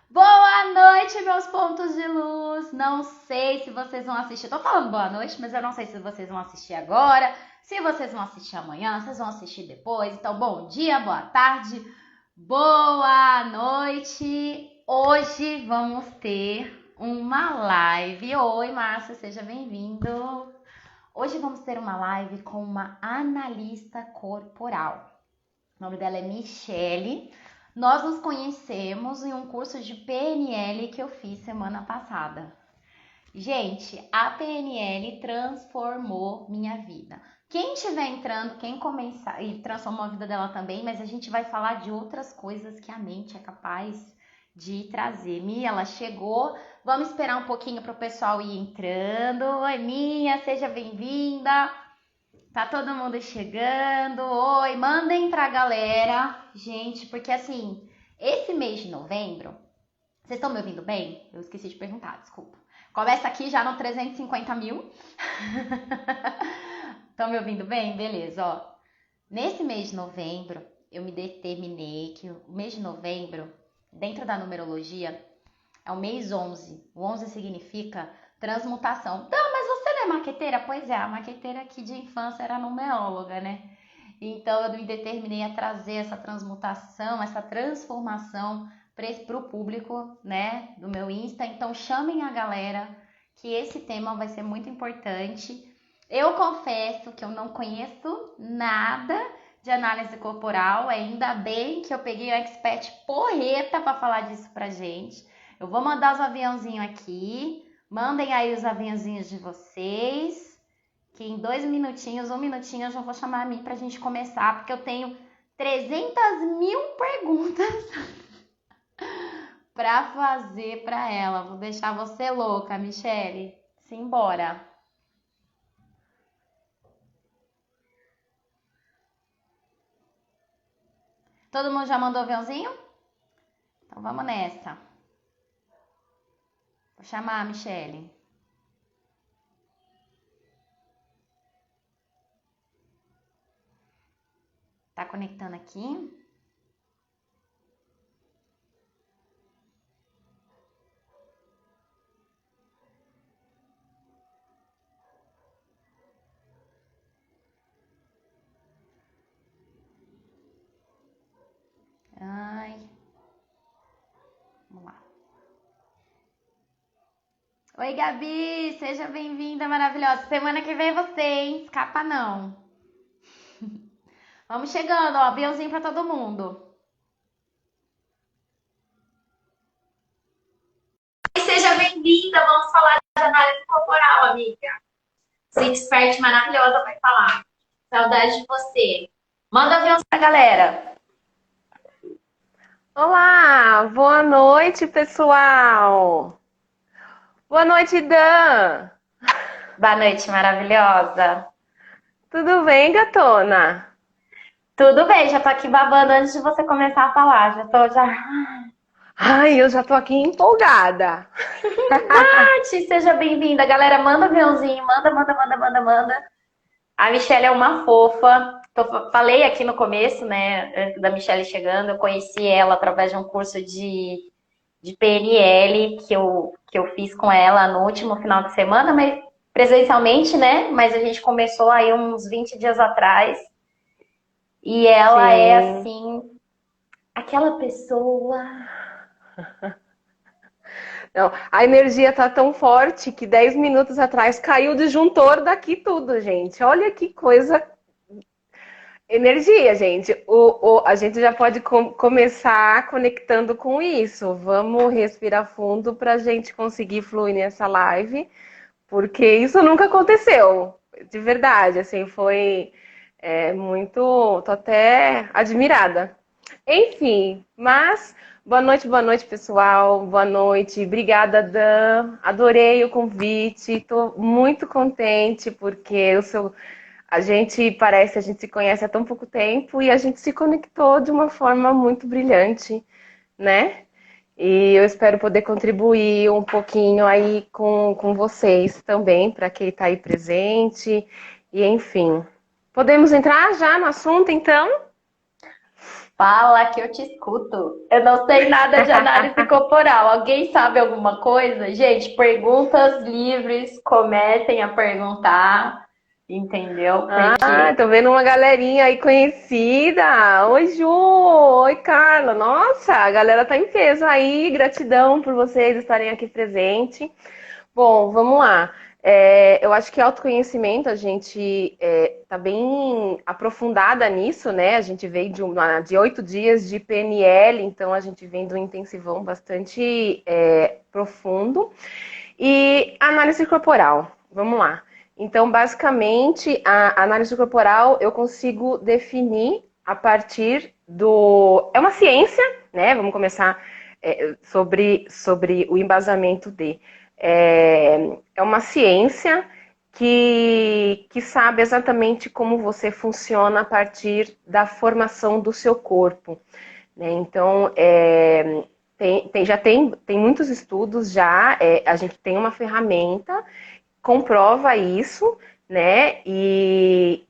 Boa noite, meus pontos de luz. Não sei se vocês vão assistir. Tô falando boa noite, mas eu não sei se vocês vão assistir agora, se vocês vão assistir amanhã, se vocês vão assistir depois. Então, bom dia, boa tarde, boa noite. Hoje vamos ter uma live. Oi, Márcia, seja bem-vindo. Hoje vamos ter uma live com uma analista corporal. O nome dela é Michele. Nós nos conhecemos em um curso de PNL que eu fiz semana passada. Gente, a PNL transformou minha vida. Quem estiver entrando, quem começar, e transformou a vida dela também, mas a gente vai falar de outras coisas que a mente é capaz de trazer. Mia, ela chegou. Vamos esperar um pouquinho para o pessoal ir entrando. Oi, Mia, seja bem-vinda. Tá todo mundo chegando. Oi, mandem pra galera, gente, porque assim, esse mês de novembro, vocês estão me ouvindo bem? Eu esqueci de perguntar, desculpa. Começa aqui já no 350 mil. Estão me ouvindo bem? Beleza, ó. Nesse mês de novembro, eu me determinei que o mês de novembro, dentro da numerologia, é o mês 11. O 11 significa transmutação. Então, mas você não é marqueteira? Pois é, a marqueteira aqui de infância era numeróloga, né? Então, eu me determinei a trazer essa transmutação, essa transformação para o público, né, do meu Insta. Então, chamem a galera, que esse tema vai ser muito importante. Eu confesso que eu não conheço nada de análise corporal, ainda bem que eu peguei o expert porreta para falar disso pra gente. Eu vou mandar os aviãozinhos aqui, mandem aí os aviãozinhos de vocês, que em 2 minutinhos, 1 minutinho eu já vou chamar a mim pra gente começar, porque eu tenho 300 mil perguntas pra fazer pra ela. Vou deixar você louca, Michele. Simbora. Todo mundo já mandou o aviãozinho? Então vamos nessa. Vou chamar a Michele. Tá conectando aqui. Ai. Vamos lá. Oi, Gabi, seja bem-vinda, maravilhosa. Semana que vem você, hein? Escapa não. Vamos chegando, ó, aviãozinho pra todo mundo. Seja bem-vinda, vamos falar de análise corporal, amiga. Sua expert maravilhosa vai falar. Saudade de você. Manda avião pra galera. Olá, boa noite, pessoal. Boa noite, Dan. Boa noite, maravilhosa. Tudo bem, gatona? Tudo bem, já tô aqui babando antes de você começar a falar. Já. Ai, eu já tô aqui empolgada. Tati, seja bem-vinda. Galera, manda aviãozinho, manda. A Michelle é uma fofa. Falei aqui no começo, né, da Michelle chegando. Eu conheci ela através de um curso de PNL que eu fiz com ela no último final de semana, mas presencialmente, né? Mas a gente começou aí uns 20 dias atrás. E ela é Sim. assim, aquela pessoa. Não, a energia tá tão forte que 10 minutos atrás caiu o disjuntor daqui tudo, gente. Olha que coisa. Energia, gente. A gente já pode começar conectando com isso. Vamos respirar fundo para a gente conseguir fluir nessa live, porque isso nunca aconteceu, de verdade. Assim, foi muito. Tô até admirada. Enfim, mas boa noite, pessoal. Boa noite. Obrigada, Dan. Adorei o convite. Estou muito contente porque a gente se conhece há tão pouco tempo e a gente se conectou de uma forma muito brilhante, né? E eu espero poder contribuir um pouquinho aí com vocês também, para quem está aí presente. E enfim. Podemos entrar já no assunto, então? Fala que eu te escuto. Eu não sei nada de análise corporal. Alguém sabe alguma coisa? Gente, perguntas livres, comecem a perguntar, entendeu? Ah, Porque tô vendo uma galerinha aí conhecida. Oi, Ju. Oi, Carla. Nossa, a galera tá em peso aí. Gratidão por vocês estarem aqui presente. Bom, vamos lá. Eu acho que autoconhecimento, a gente tá bem aprofundada nisso, né? A gente veio de 8 dias de PNL, então a gente vem de um intensivão bastante profundo. E análise corporal, vamos lá. Então, basicamente, a análise corporal eu consigo definir a partir do... É uma ciência, né? Vamos começar sobre o embasamento de... É uma ciência que sabe exatamente como você funciona a partir da formação do seu corpo, né? Então, tem muitos estudos já, a gente tem uma ferramenta, comprova isso, né? E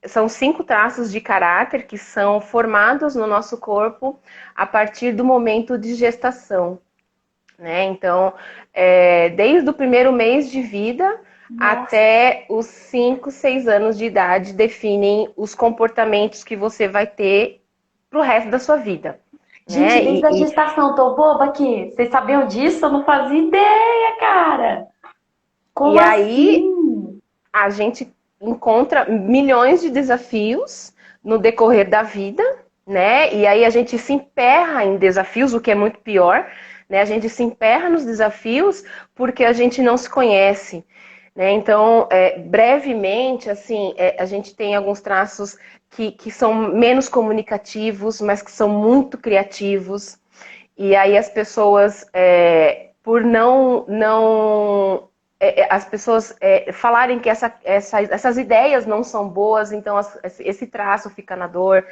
são 5 traços de caráter que são formados no nosso corpo a partir do momento de gestação, né? Então, desde o primeiro mês de vida até os 5, 6 anos de idade definem os comportamentos que você vai ter pro resto da sua vida. gente, Né? desde a gestação, tô boba aqui. Vocês sabiam disso? Eu não fazia ideia, cara. Como Aí assim? a gente encontra milhões de desafios no decorrer da vida, né? E aí a gente se emperra em desafios, o que é muito pior, né? A gente se emperra nos desafios porque a gente não se conhece, né? Então, brevemente, assim, a gente tem alguns traços que são menos comunicativos, mas que são muito criativos. E aí as pessoas, por as pessoas falarem que essas ideias não são boas, então esse traço fica na dor.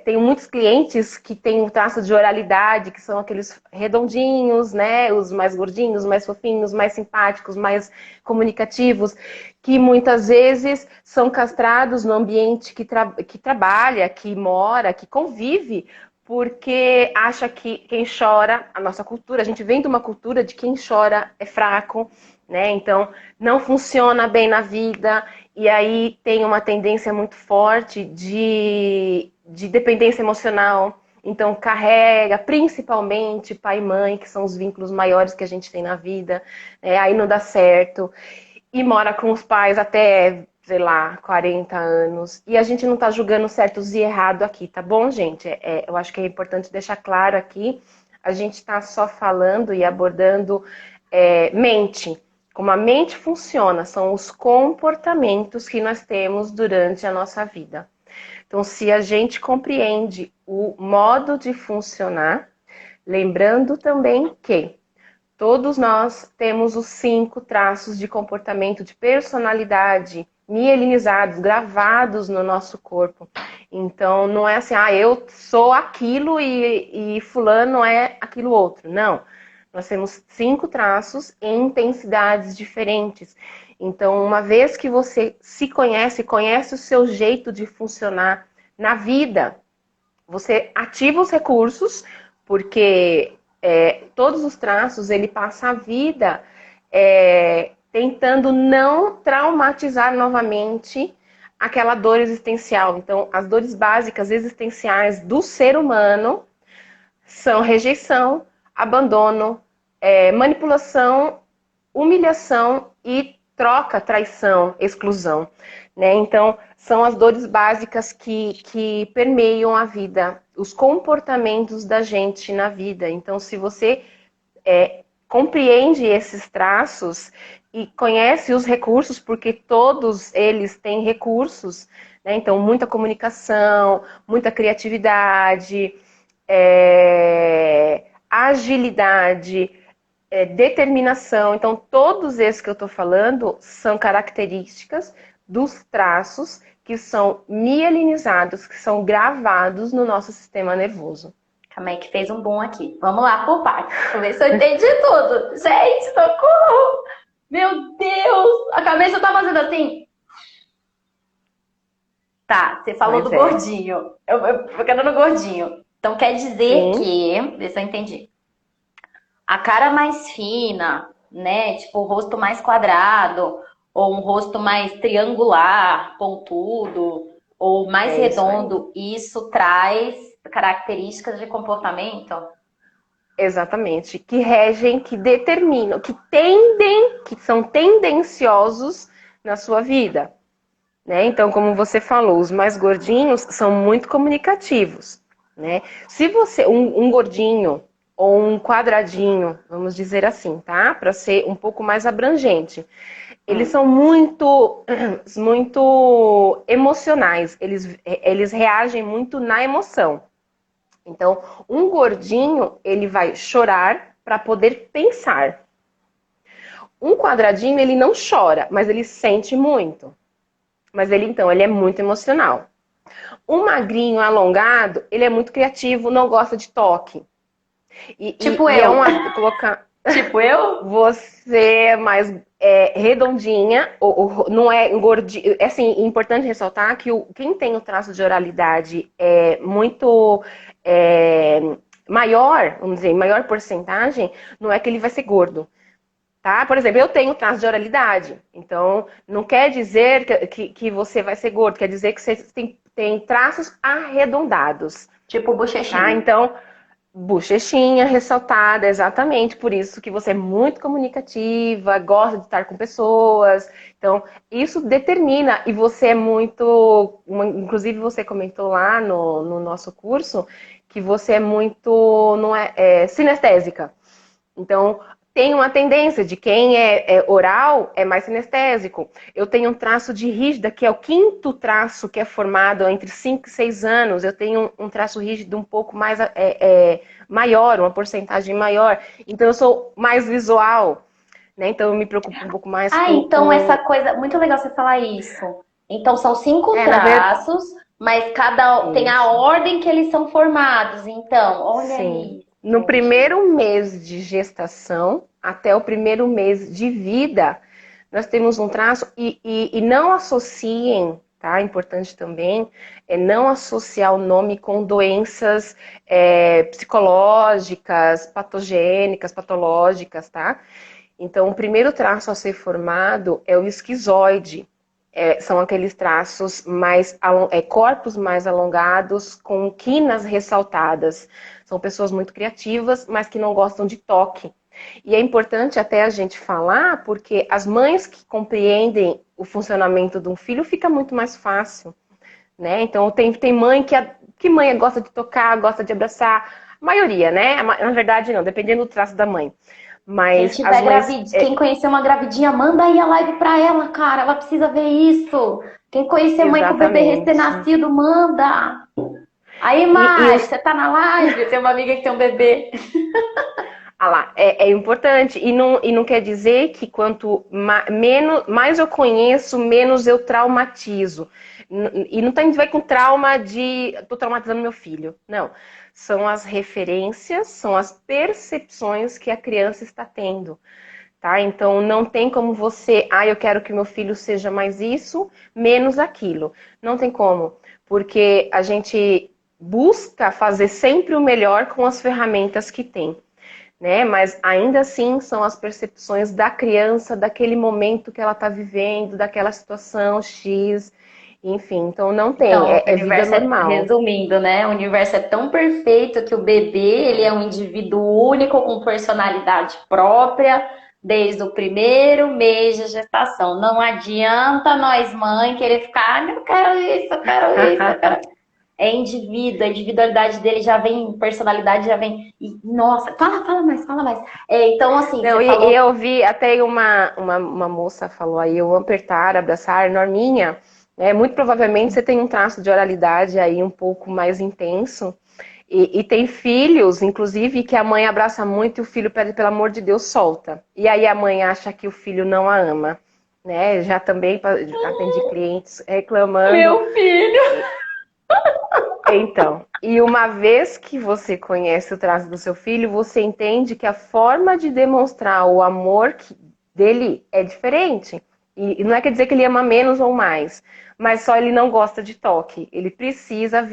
Tenho muitos clientes que têm um traço de oralidade, que são aqueles redondinhos, né? Os mais gordinhos, mais fofinhos, mais simpáticos, mais comunicativos, que muitas vezes são castrados no ambiente que trabalha, que mora, que convive, porque acha que quem chora, a nossa cultura, a gente vem de uma cultura de quem chora é fraco, né? Então não funciona bem na vida, e aí tem uma tendência muito forte de dependência emocional. Então carrega principalmente pai e mãe, que são os vínculos maiores que a gente tem na vida, aí não dá certo. E mora com os pais até, sei lá, 40 anos. E a gente não tá julgando certos e errado aqui, tá bom, gente? Eu acho que é importante deixar claro aqui, a gente tá só falando e abordando mente. Como a mente funciona, são os comportamentos que nós temos durante a nossa vida. Então, se a gente compreende o modo de funcionar, lembrando também que todos nós temos os 5 traços de comportamento de personalidade mielinizados, gravados no nosso corpo. Então, não é assim, eu sou aquilo e fulano é aquilo outro. Não. Nós temos 5 traços em intensidades diferentes. Então, uma vez que você se conhece, conhece o seu jeito de funcionar na vida, você ativa os recursos, porque todos os traços, ele passa a vida tentando não traumatizar novamente aquela dor existencial. Então, as dores básicas existenciais do ser humano são rejeição, abandono, manipulação, humilhação e troca, traição, exclusão, né? Então, são as dores básicas que permeiam a vida, os comportamentos da gente na vida. Então, se você compreende esses traços e conhece os recursos, porque todos eles têm recursos, né? Então, muita comunicação, muita criatividade, agilidade, determinação. Então, todos esses que eu estou falando são características dos traços que são mielinizados, que são gravados no nosso sistema nervoso. Calma aí que fez um boom aqui. Vamos lá por parte. Deixa eu ver se eu entendi tudo. Gente, socorro! Meu Deus! A cabeça tá fazendo assim. Tá, você falou Mas do gordinho. Eu ficando no gordinho. Então quer dizer sim, que, vê se eu entendi. A cara mais fina, né? Tipo, o rosto mais quadrado, ou um rosto mais triangular, pontudo, ou mais é isso aí. redondo, isso traz características de comportamento? Exatamente. Que regem, que determinam, que tendem, que são tendenciosos na sua vida. Né? Então, como você falou, os mais gordinhos são muito comunicativos, né? Se você, um gordinho ou um quadradinho, vamos dizer assim, tá? Para ser um pouco mais abrangente, eles Hum. são muito, muito emocionais, eles reagem muito na emoção. Então, um gordinho, ele vai chorar para poder pensar. Um quadradinho, ele não chora, mas ele sente muito. Mas ele é muito emocional. Um magrinho alongado, ele é muito criativo, não gosta de toque. Tipo E é eu. uma. Colocar. Tipo eu? Você é mais redondinha, não é gordinha. É assim, importante ressaltar que quem tem o traço de oralidade é muito é, maior, vamos dizer, maior porcentagem, não é que ele vai ser gordo. Tá? Por exemplo, eu tenho traço de oralidade, então não quer dizer que você vai ser gordo, quer dizer que você tem traços arredondados, Tipo tá? bochechinha. Então, bochechinha ressaltada, exatamente por isso que você é muito comunicativa, gosta de estar com pessoas, então isso determina, e você é muito, inclusive você comentou lá no nosso curso, que você é muito, não sinestésica. Então, tem uma tendência de quem é oral é mais sinestésico. Eu tenho um traço de rígida, que é o quinto traço que é formado entre 5 e 6 anos. Eu tenho um traço rígido um pouco mais maior, uma porcentagem maior. Então, eu sou mais visual, né? Então, eu me preocupo um pouco mais Ah, então essa coisa. Muito legal você falar isso. Então são 5 na verdade, traços, mas cada tem a isso. ordem que eles são formados. Então, olha Sim. aí, No gente. primeiro mês de gestação até o primeiro mês de vida, nós temos um traço e não associem, tá? Importante também é não associar o nome com doenças psicológicas, patogênicas, patológicas, tá? Então, o primeiro traço a ser formado é o esquizoide. São aqueles traços corpos mais alongados, com quinas ressaltadas. São pessoas muito criativas, mas que não gostam de toque. E é importante até a gente falar, porque as mães que compreendem o funcionamento de um filho fica muito mais fácil, né? Então tem mãe que mãe gosta de tocar, gosta de abraçar, a maioria, né? Na verdade não, dependendo do traço da mãe. Quem Mas as tiver mães quem conhecer uma gravidinha, manda aí a live pra ela, cara. Ela precisa ver isso. Quem conhecer mãe com bebê exatamente. recém-nascido, manda. Aí, E Mari, os você tá na live? Tem uma amiga que tem um bebê. Ah lá, é importante e não quer dizer que quanto mais eu conheço, menos eu traumatizo. E não tem a ver com trauma de tô traumatizando meu filho. Não. São as referências, são as percepções que a criança está tendo. Tá? Então não tem como eu quero que meu filho seja mais isso, menos aquilo. Não tem como, porque a gente busca fazer sempre o melhor com as ferramentas que tem, né? Mas ainda assim são as percepções da criança, daquele momento que ela está vivendo, daquela situação X, enfim, então não tem, Então, o é vida universo normal. resumindo, né? O universo é tão perfeito que o bebê, ele é um indivíduo único com personalidade própria desde o primeiro mês de gestação. Não adianta nós mães querer ficar, eu quero isso, eu quero isso, eu quero. É indivíduo, a individualidade dele já vem, personalidade já vem. E, nossa, fala mais, fala mais. Então, assim, Não, você e falou. eu vi até uma moça falou aí, eu apertar, abraçar, Norminha, muito provavelmente você tem um traço de oralidade aí um pouco mais intenso. E tem filhos, inclusive, que a mãe abraça muito e o filho pede, pelo amor de Deus, solta. E aí a mãe acha que o filho não a ama. Né? Já também atendi clientes reclamando. Meu filho! Então, e uma vez que você conhece o traço do seu filho, você entende que a forma de demonstrar o amor dele é diferente. E não é quer dizer que ele ama menos ou mais, mas só ele não gosta de toque. Ele precisa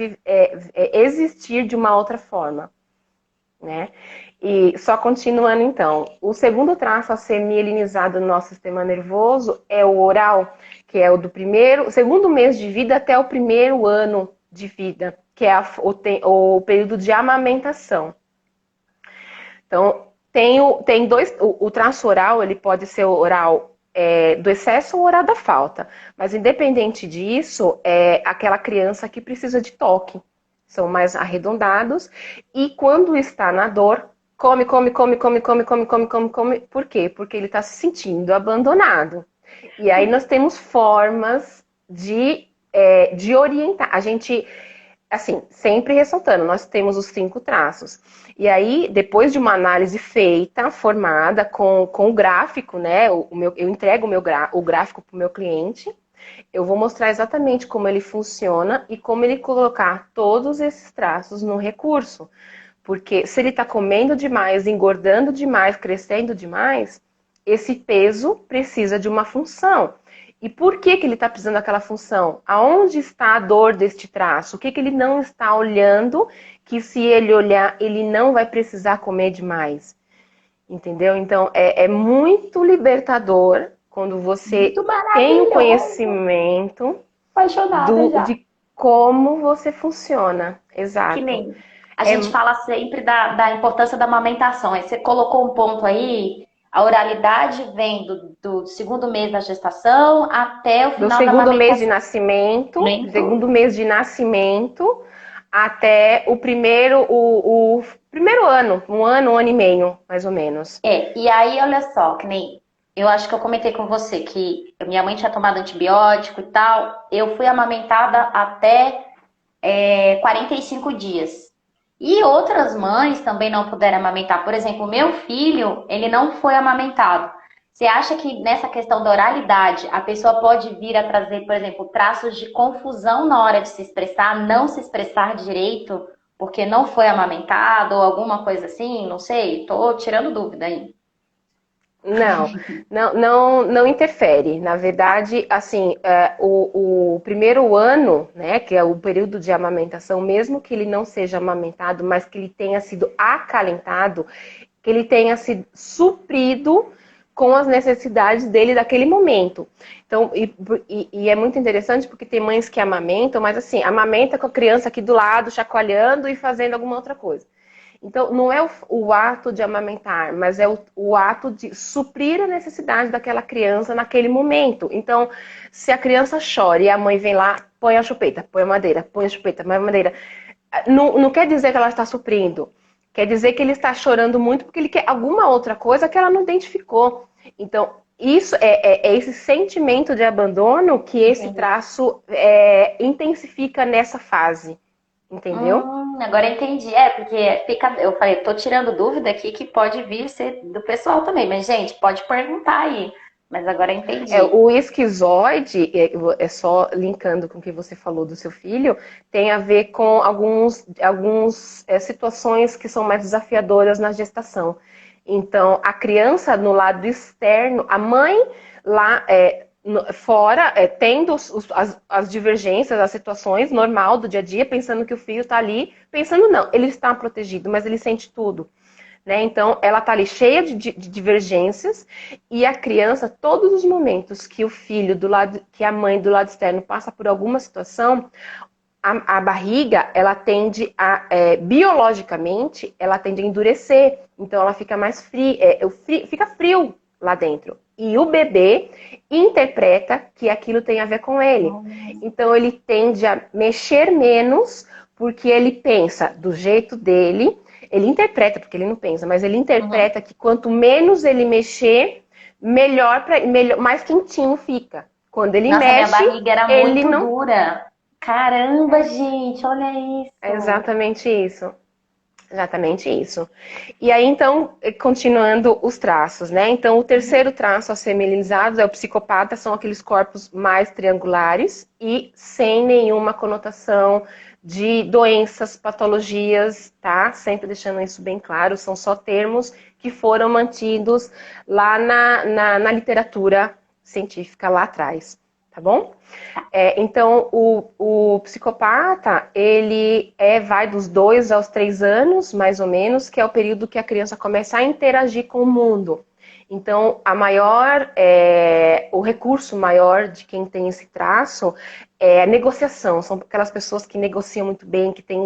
existir de uma outra forma, né? E só continuando então, o segundo traço a ser mielinizado no nosso sistema nervoso é o oral, que é o do segundo mês de vida até o primeiro ano de vida, que é o período de amamentação. Então, tem dois, o traço oral, ele pode ser oral do excesso ou oral da falta, mas independente disso, é aquela criança que precisa de toque. São mais arredondados e quando está na dor, come. Por quê? Porque ele está se sentindo abandonado. E aí nós temos formas de orientar. A gente, assim, sempre ressaltando, nós temos os 5 traços. E aí, depois de uma análise feita, formada, com o gráfico, né? Eu entrego o gráfico para o meu cliente. Eu vou mostrar exatamente como ele funciona e como ele colocar todos esses traços no recurso. Porque se ele está comendo demais, engordando demais, crescendo demais, esse peso precisa de uma função. E por que ele está precisando daquela função? Aonde está a dor deste traço? O que ele não está olhando que se ele olhar, ele não vai precisar comer demais? Entendeu? Então, é muito libertador quando você tem o conhecimento de como você funciona. Exato. Que nem a gente fala sempre da importância da amamentação. Aí você colocou um ponto aí, a oralidade vem do segundo mês da gestação até o final da amamentação. Do segundo mês de nascimento até o primeiro ano, um ano e meio, mais ou menos. E aí, olha só, que nem eu acho que eu comentei com você que minha mãe tinha tomado antibiótico e tal. Eu fui amamentada até 45 dias. E outras mães também não puderam amamentar. Por exemplo, o meu filho, ele não foi amamentado. Você acha que nessa questão da oralidade, a pessoa pode vir a trazer, por exemplo, traços de confusão na hora de se expressar, não se expressar direito, porque não foi amamentado ou alguma coisa assim? Não sei, tô tirando dúvida aí. Não interfere. Na verdade, assim, o primeiro ano, né, que é o período de amamentação, mesmo que ele não seja amamentado, mas que ele tenha sido acalentado, que ele tenha sido suprido com as necessidades dele daquele momento. Então, e é muito interessante porque tem mães que amamentam, mas assim, amamenta com a criança aqui do lado, chacoalhando e fazendo alguma outra coisa. Então, não é o ato de amamentar, mas é o ato de suprir a necessidade daquela criança naquele momento. Então, se a criança chora e a mãe vem lá, põe a chupeta, põe a madeira, põe a chupeta, põe a madeira. Não quer dizer que ela está suprindo. Quer dizer que ele está chorando muito porque ele quer alguma outra coisa que ela não identificou. Então, isso é esse sentimento de abandono que esse traço intensifica nessa fase. Entendeu? Agora entendi. Porque eu falei, tô tirando dúvida aqui que pode vir ser do pessoal também. Mas, gente, pode perguntar aí. Mas agora entendi. O esquizoide, só linkando com o que você falou do seu filho, tem a ver com algumas situações que são mais desafiadoras na gestação. Então, a criança no lado externo, a mãe lá fora, tendo as divergências, as situações normal do dia a dia, pensando que o filho está ali, pensando não, ele está protegido, mas ele sente tudo. Né? Então, ela está ali cheia de divergências e a criança, todos os momentos que o filho que a mãe do lado externo passa por alguma situação, a barriga, ela tende biologicamente, ela tende a endurecer. Então, ela fica mais fria, fica frio lá dentro. E o bebê interpreta que aquilo tem a ver com ele. Então, ele tende a mexer menos porque ele pensa do jeito dele. Ele interpreta, porque ele não pensa, mas ele interpreta que quanto menos ele mexer, mais quentinho fica. Quando ele mexe, minha barriga era muito dura. Caramba, gente, olha isso. É exatamente isso. Exatamente isso. E aí, então, continuando os traços, né? Então, o terceiro traço a ser mielinizado é o psicopata, são aqueles corpos mais triangulares e sem nenhuma conotação de doenças, patologias, tá? Sempre deixando isso bem claro, são só termos que foram mantidos lá na literatura científica lá atrás, tá bom? Então, o psicopata, ele vai dos 2 aos 3 anos, mais ou menos, que é o período que a criança começa a interagir com o mundo. Então, o recurso maior de quem tem esse traço é a negociação. São aquelas pessoas que negociam muito bem, que têm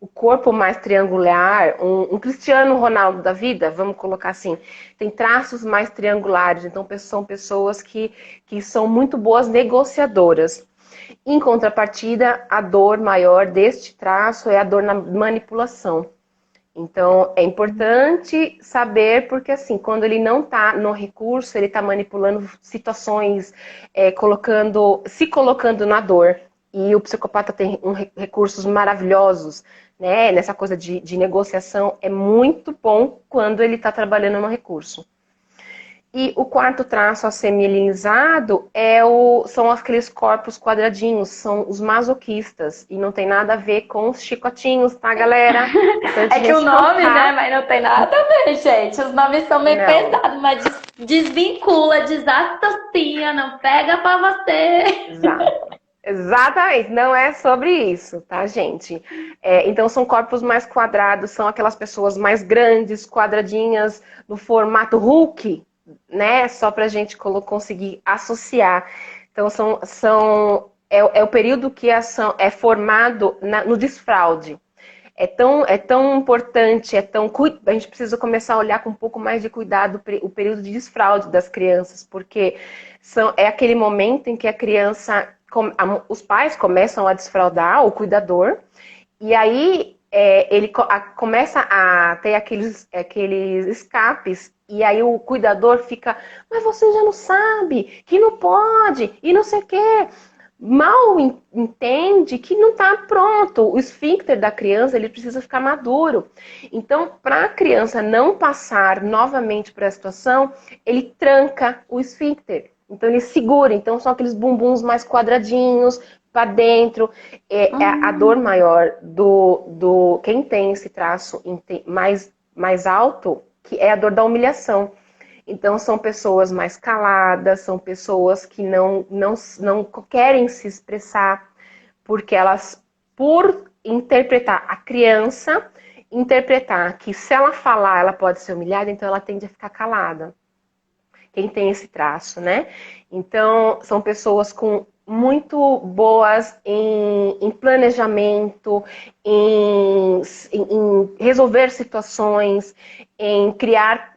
o corpo mais triangular, um Cristiano Ronaldo da vida, vamos colocar assim, tem traços mais triangulares, então são pessoas que são muito boas negociadoras. Em contrapartida, a dor maior deste traço é a dor na manipulação. Então, é importante saber, porque assim, quando ele não está no recurso, ele está manipulando situações, se colocando na dor. E o psicopata tem recursos maravilhosos, né? Nessa coisa de negociação, é muito bom quando ele está trabalhando no recurso. E o quarto traço a ser mielinizado são aqueles corpos quadradinhos, são os masoquistas. E não tem nada a ver com os chicotinhos, tá, galera? É que o nome, né? Mas não tem nada a ver, gente. Os nomes são meio pesados, mas desvincula, desassocia, não pega pra você. Exato. Exatamente, não é sobre isso, tá, gente? Então são corpos mais quadrados, são aquelas pessoas mais grandes, quadradinhas, no formato Hulk, né? Só pra gente conseguir associar. Então é o período que a ação é formado no desfraude. É tão importante, a gente precisa começar a olhar com um pouco mais de cuidado o período de desfraude das crianças, porque é aquele momento em que a criança, os pais começam a desfraudar o cuidador, e aí ele começa a ter aqueles escapes, e aí o cuidador fica, mas você já não sabe, que não pode, e não sei o quê. Mal entende que não está pronto. O esfíncter da criança, ele precisa ficar maduro. Então, para a criança não passar novamente por essa situação, ele tranca o esfíncter. Então, ele segura. Então, são aqueles bumbuns mais quadradinhos para dentro. A dor maior do quem tem esse traço mais alto, que é a dor da humilhação. Então, são pessoas mais caladas, são pessoas que não querem se expressar, porque elas, por interpretar a criança, interpretar que se ela falar, ela pode ser humilhada, então ela tende a ficar calada. Quem tem esse traço, né? Então, são pessoas muito boas em planejamento, em resolver situações, em criar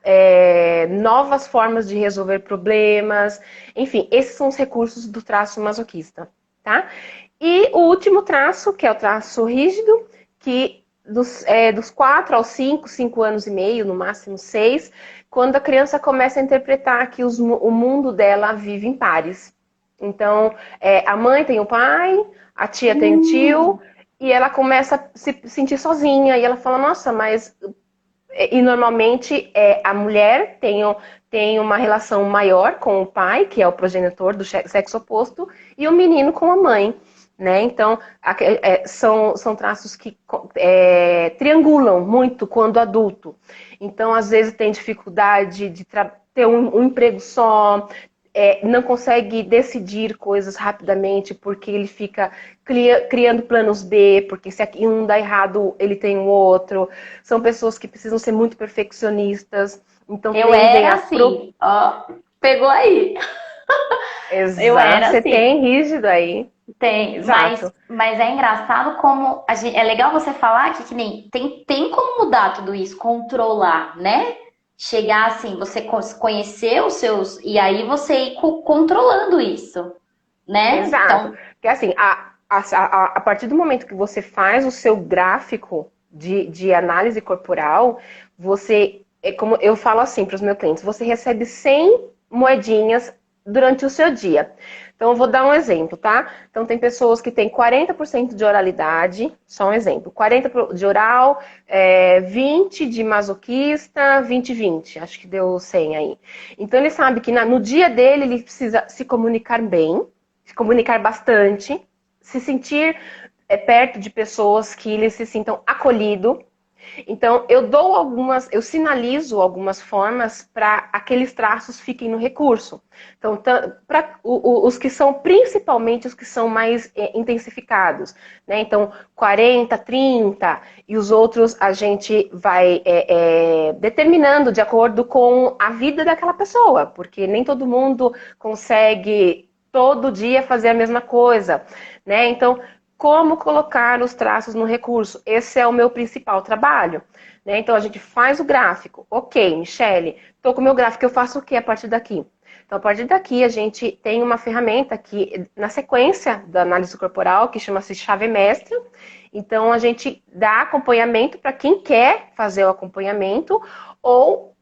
novas formas de resolver problemas. Enfim, esses são os recursos do traço masoquista, tá? E o último traço, que é o traço rígido, que dos 4 aos 5 anos e meio, no máximo 6, quando a criança começa a interpretar que o mundo dela vive em pares. Então, a mãe tem o pai, a tia tem o tio, e ela começa a se sentir sozinha, e ela fala, nossa, mas... E normalmente a mulher tem uma relação maior com o pai, que é o progenitor do sexo oposto, e o menino com a mãe, né? Então, são traços que triangulam muito quando adulto. Então, às vezes tem dificuldade de ter um emprego só, não consegue decidir coisas rapidamente porque ele fica criando planos B, porque se um dá errado, ele tem um outro. São pessoas que precisam ser muito perfeccionistas. Então, eu era assim, ó, pegou aí. Exato, eu era você assim. Tem rígido aí. Tem, mas é engraçado como é legal você falar que nem tem como mudar tudo isso, controlar, né? Chegar assim, você conhecer os seus e aí você ir controlando isso, né? Exato. Então, porque assim, a partir do momento que você faz o seu gráfico de análise corporal, como eu falo assim para os meus clientes, você recebe 100 moedinhas durante o seu dia. Então, eu vou dar um exemplo, tá? Então, tem pessoas que têm 40% de oralidade, só um exemplo. 40% de oral, 20% de masoquista, 20-20. Acho que deu 100 aí. Então, ele sabe que no dia dele, ele precisa se comunicar bem, se comunicar bastante, se sentir perto de pessoas que ele se sintam acolhido. Então, eu sinalizo algumas formas para aqueles traços fiquem no recurso. Então, os que são, principalmente os que são mais intensificados, né? Então, 40, 30, e os outros a gente vai determinando de acordo com a vida daquela pessoa, porque nem todo mundo consegue todo dia fazer a mesma coisa, né? Então, como colocar os traços no recurso? Esse é o meu principal trabalho, né? Então, a gente faz o gráfico. Ok, Michele, estou com o meu gráfico, eu faço o que a partir daqui? Então, a partir daqui, a gente tem uma ferramenta que, na sequência da análise corporal, que chama-se chave mestra. Então, a gente dá acompanhamento para quem quer fazer o acompanhamento ou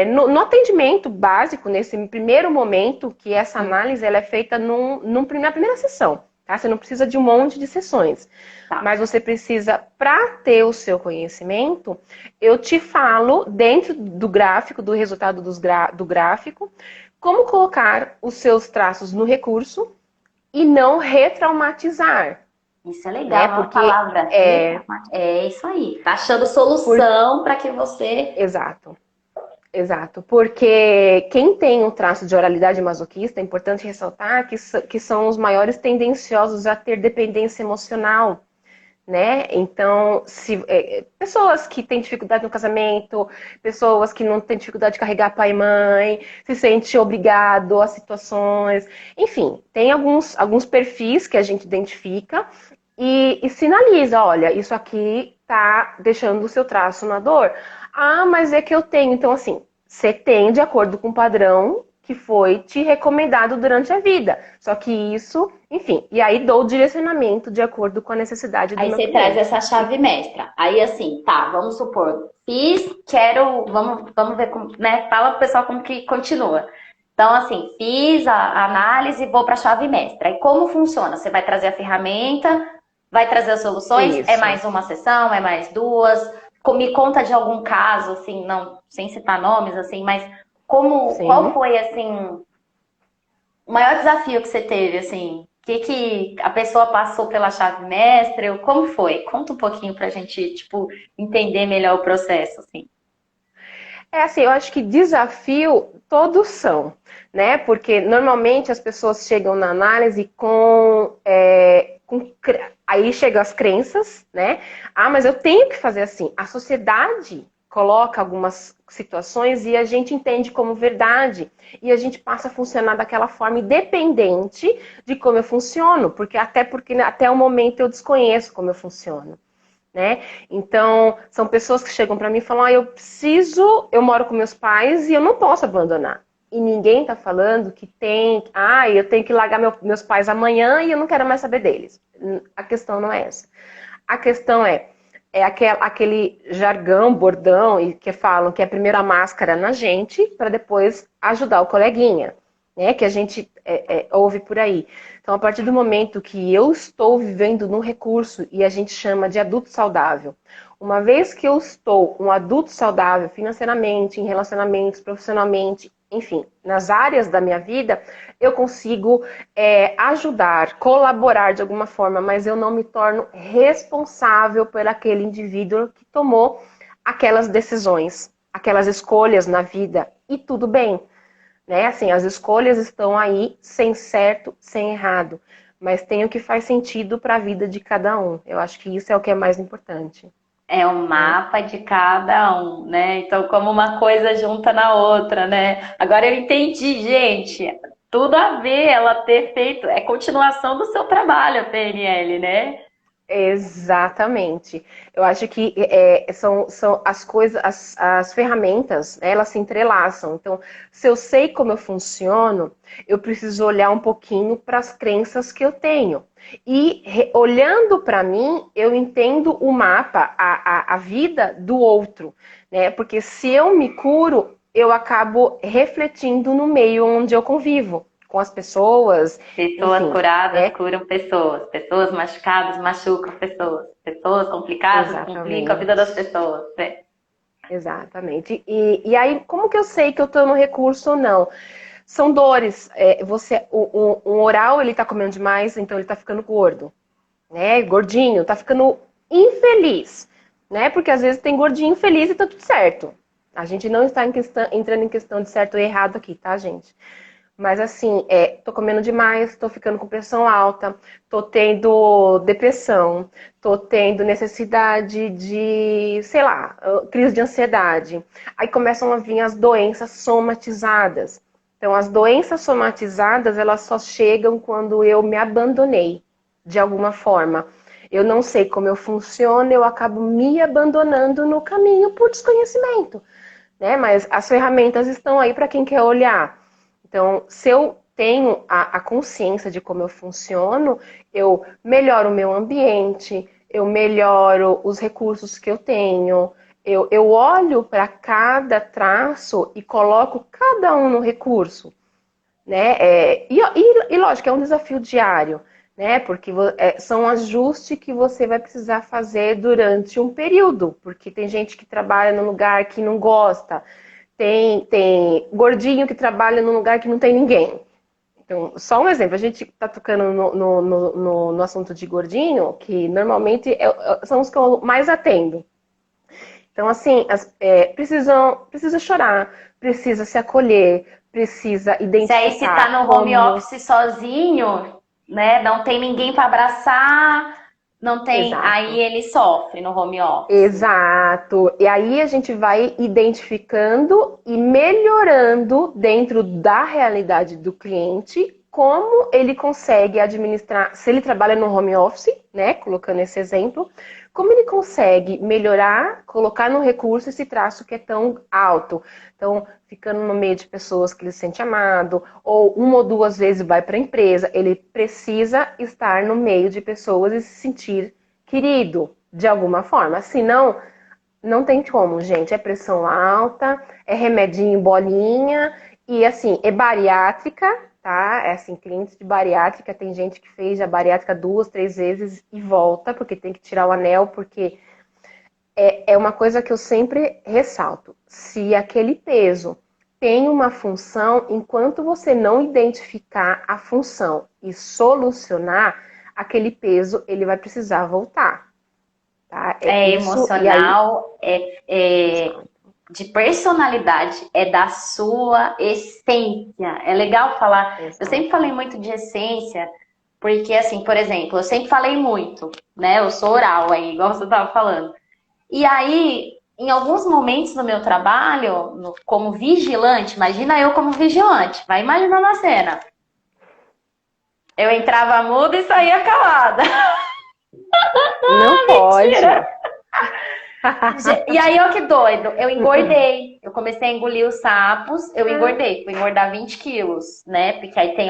no atendimento básico, nesse primeiro momento, que essa análise ela é feita na primeira sessão. Tá? Você não precisa de um monte de sessões. Tá. Mas você precisa, para ter o seu conhecimento, eu te falo, dentro do gráfico, do resultado do gráfico, como colocar os seus traços no recurso e não retraumatizar. Isso é legal, uma Porque palavra. É isso aí. Tá achando solução para que você... Exato. Exato, porque quem tem um traço de oralidade masoquista, é importante ressaltar que são os maiores tendenciosos a ter dependência emocional, né? Então, pessoas que têm dificuldade no casamento, pessoas que não têm dificuldade de carregar pai e mãe, se sente obrigado a situações, enfim, tem alguns perfis que a gente identifica e sinaliza, olha, isso aqui tá deixando o seu traço na dor. Ah, mas é que eu tenho. Então, assim, você tem de acordo com o padrão que foi te recomendado durante a vida. Só que isso, enfim, e aí dou o direcionamento de acordo com a necessidade do Aí meu você cliente. traz essa chave mestra. Aí assim, tá, vamos supor, vamos ver como, né? Fala pro pessoal como que continua. Então, assim, fiz a análise, vou para a chave mestra. E como funciona? Você vai trazer a ferramenta, vai trazer as soluções, Isso. é mais uma sessão, é mais duas? Me conta de algum caso, assim, não, sem citar nomes, assim, mas qual foi, assim, o maior desafio que você teve, assim? O que a pessoa passou pela chave mestra? Como foi? Conta um pouquinho pra gente, tipo, entender melhor o processo, assim. É assim, eu acho que desafio todos são, né? Porque normalmente as pessoas chegam na análise aí chegam as crenças, né? Ah, mas eu tenho que fazer assim. A sociedade coloca algumas situações e a gente entende como verdade. E a gente passa a funcionar daquela forma independente de como eu funciono. Porque até o momento eu desconheço como eu funciono. Né? Então, são pessoas que chegam para mim e falam: eu moro com meus pais e eu não posso abandonar. E ninguém tá falando que eu tenho que largar meus pais amanhã e eu não quero mais saber deles. A questão não é essa. A questão é aquele jargão, bordão, e que falam que é primeiro a máscara na gente para depois ajudar o coleguinha, né? Que a gente ouve por aí. Então, a partir do momento que eu estou vivendo num recurso e a gente chama de adulto saudável, uma vez que eu estou um adulto saudável financeiramente, em relacionamentos, profissionalmente, enfim, nas áreas da minha vida, eu consigo ajudar, colaborar de alguma forma, mas eu não me torno responsável por aquele indivíduo que tomou aquelas decisões, aquelas escolhas na vida, e tudo bem. Né? Assim, as escolhas estão aí sem certo, sem errado, mas tem o que faz sentido para a vida de cada um. Eu acho que isso é o que é mais importante. É um mapa de cada um, né? Então, como uma coisa junta na outra, né? Agora eu entendi, gente. Tudo a ver ela ter feito. É continuação do seu trabalho, a PNL, né? Exatamente. Eu acho que são as coisas, as ferramentas, né, elas se entrelaçam. Então, se eu sei como eu funciono, eu preciso olhar um pouquinho para as crenças que eu tenho. E olhando para mim, eu entendo o mapa, a vida do outro, né? Porque se eu me curo, eu acabo refletindo no meio onde eu convivo. Com as pessoas. Pessoas enfim, curadas curam pessoas. Pessoas machucadas machucam pessoas. Pessoas complicadas complicam a vida das pessoas. Né? Exatamente. E aí, como que eu sei que eu estou no recurso ou não? São dores. Um oral, ele tá comendo demais, então ele tá ficando gordo. Né? Gordinho, tá ficando infeliz. né? Porque às vezes tem gordinho feliz e tá tudo certo. A gente não está entrando em questão de certo ou errado aqui, tá, gente? Mas assim, tô comendo demais, tô ficando com pressão alta, tô tendo depressão, tô tendo necessidade de, sei lá, crise de ansiedade. Aí começam a vir as doenças somatizadas. Então, as doenças somatizadas, elas só chegam quando eu me abandonei, de alguma forma. Eu não sei como eu funciono, eu acabo me abandonando no caminho por desconhecimento, né? Mas as ferramentas estão aí para quem quer olhar. Então, se eu tenho a consciência de como eu funciono, eu melhoro o meu ambiente, eu melhoro os recursos que eu tenho, eu olho para cada traço e coloco cada um no recurso, né? E lógico, é um desafio diário, né? Porque são ajustes que você vai precisar fazer durante um período, porque tem gente que trabalha num lugar que não gosta, tem gordinho que trabalha num lugar que não tem ninguém. Então, só um exemplo, a gente está tocando no assunto de gordinho, que normalmente são os que eu mais atendo. Então, assim, precisa chorar, precisa se acolher, precisa identificar. Se aí se tá no home office sozinho, né? Não tem ninguém para abraçar, não tem. Exato. Aí ele sofre no home office. Exato. E aí a gente vai identificando e melhorando dentro da realidade do cliente como ele consegue administrar, se ele trabalha no home office, né, colocando esse exemplo, como ele consegue melhorar, colocar no recurso esse traço que é tão alto. Então, ficando no meio de pessoas que ele se sente amado, ou uma ou duas vezes vai para a empresa, ele precisa estar no meio de pessoas e se sentir querido, de alguma forma. Senão, não tem como, gente. É pressão alta, é remedinho bolinha, e assim, é bariátrica, tá? É assim, clientes de bariátrica, tem gente que fez a bariátrica 2, 3 vezes e volta, porque tem que tirar o anel, porque é uma coisa que eu sempre ressalto. Se aquele peso tem uma função, enquanto você não identificar a função e solucionar, aquele peso, ele vai precisar voltar. Tá? Emocional, de personalidade, é da sua essência. É legal falar. Eu sempre falei muito de essência, porque assim, por exemplo, eu sempre falei muito, né? Eu sou oral aí, igual você estava falando. E aí, em alguns momentos do meu trabalho, como vigilante, imagina eu como vigilante, vai imaginando a cena. Eu entrava muda e saía calada. Não pode. E aí, ó que doido, eu engordei. Eu comecei a engolir os sapos, eu engordei. Fui engordar 20 quilos, né? Porque aí tem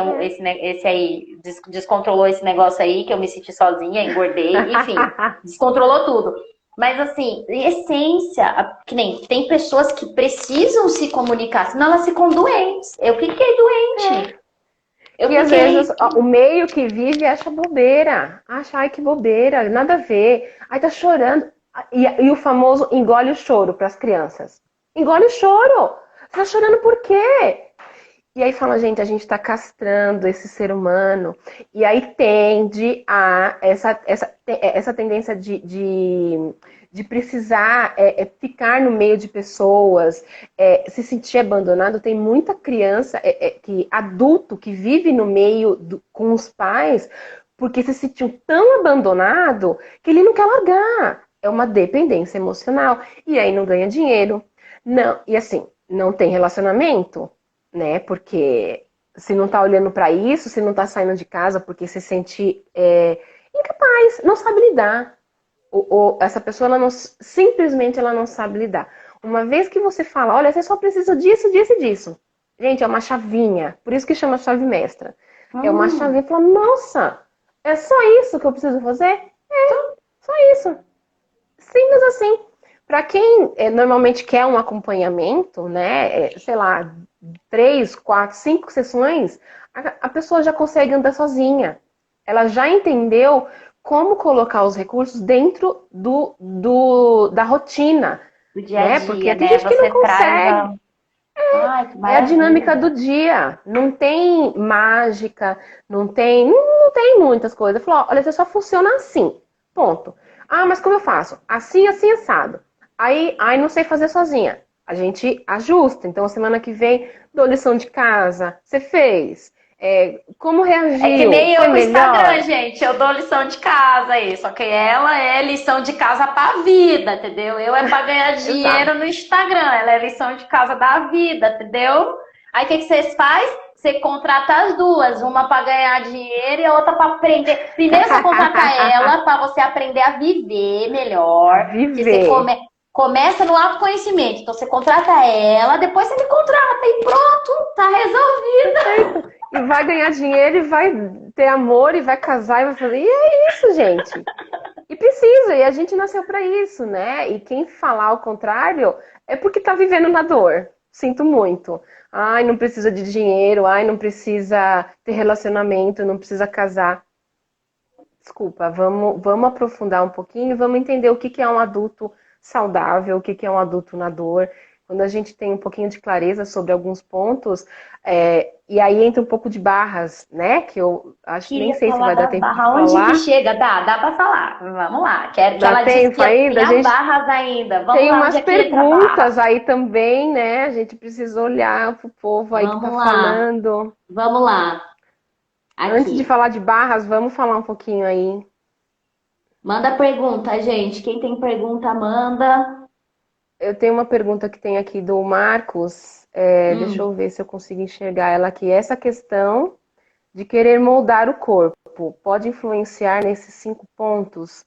esse aí, descontrolou esse negócio aí, que eu me senti sozinha, engordei, enfim, descontrolou tudo. Mas assim, essência, que nem tem pessoas que precisam se comunicar, senão elas ficam doentes. Eu fiquei doente. E às vezes o meio que vive acha bobeira. Acha, ai que bobeira, nada a ver. Ai tá chorando. E o famoso engole o choro para as crianças. Engole o choro. Você tá chorando por quê? E aí fala, gente, a gente tá castrando esse ser humano. E aí tende a essa tendência de precisar ficar no meio de pessoas, se sentir abandonado. Tem muita criança, adulto, que vive no meio com os pais porque se sentiu tão abandonado que ele não quer largar. É uma dependência emocional. E aí não ganha dinheiro. Não, e assim, não tem relacionamento, né? Porque se não tá olhando para isso, se não tá saindo de casa porque se sente incapaz, não sabe lidar. Essa pessoa simplesmente ela não sabe lidar. Uma vez que você fala, olha, você só precisa disso, disso e disso. Gente, é uma chavinha. Por isso que chama chave mestra. É uma chavinha. Fala, nossa, é só isso que eu preciso fazer? Só isso. Simples assim. Para quem normalmente quer um acompanhamento, né? Sei lá, 3, 4, 5 sessões, a pessoa já consegue andar sozinha. Ela já entendeu como colocar os recursos dentro da rotina. Do dia a dia, porque tem gente que não consegue. É a dinâmica do dia. Não tem mágica, não tem muitas coisas. Falou, olha, você só funciona assim. Ponto. Ah, mas como eu faço? Assim, assim, assado. Aí, não sei fazer sozinha. A gente ajusta. Então, semana que vem, dou lição de casa. Você fez? Como É que reagiu? nem Foi eu no Instagram, melhor? gente. Eu dou lição de casa aí. Só que ela é lição de casa pra vida, entendeu? Eu é pra ganhar dinheiro Exato. no Instagram. Ela é lição de casa da vida, entendeu? Aí o que vocês fazem? Você contrata as duas, uma pra ganhar dinheiro e a outra pra aprender. Primeiro você contrata ela pra você aprender a viver A melhor. Porque você viver. começa no autoconhecimento. Então você contrata ela, depois você me contrata e pronto, tá resolvido. Perfeito. E vai ganhar dinheiro, e vai ter amor, e vai casar, e vai fazer. E é isso, gente. E precisa, e a gente nasceu para isso, né? E quem falar o contrário é porque tá vivendo na dor. Sinto muito. Ai, não precisa de dinheiro, ai, não precisa ter relacionamento, não precisa casar. Desculpa, vamos aprofundar um pouquinho, vamos entender o que que é um adulto saudável, o que que é um adulto na dor. Quando a gente tem um pouquinho de clareza sobre alguns pontos, e aí entra um pouco de barras, né? Que eu acho, nem Queria sei se falar vai dar das tempo de barras. Onde que falar. chega? Dá pra falar. Vamos lá. Quero que Dá ela disse tempo que ainda? A tinha gente barras ainda. Vamos tem lá, onde umas é que entra a barra? perguntas aí também, né? A gente precisa olhar pro povo aí que tá Vamos lá. falando. Vamos lá. Antes de Aqui. falar de barras, vamos falar um pouquinho aí. Manda pergunta, gente. Quem tem pergunta, manda. Eu tenho uma pergunta que tem aqui do Marcos. Deixa eu Hum. ver se eu consigo enxergar ela aqui. Essa questão de querer moldar o corpo pode influenciar nesses 5 pontos?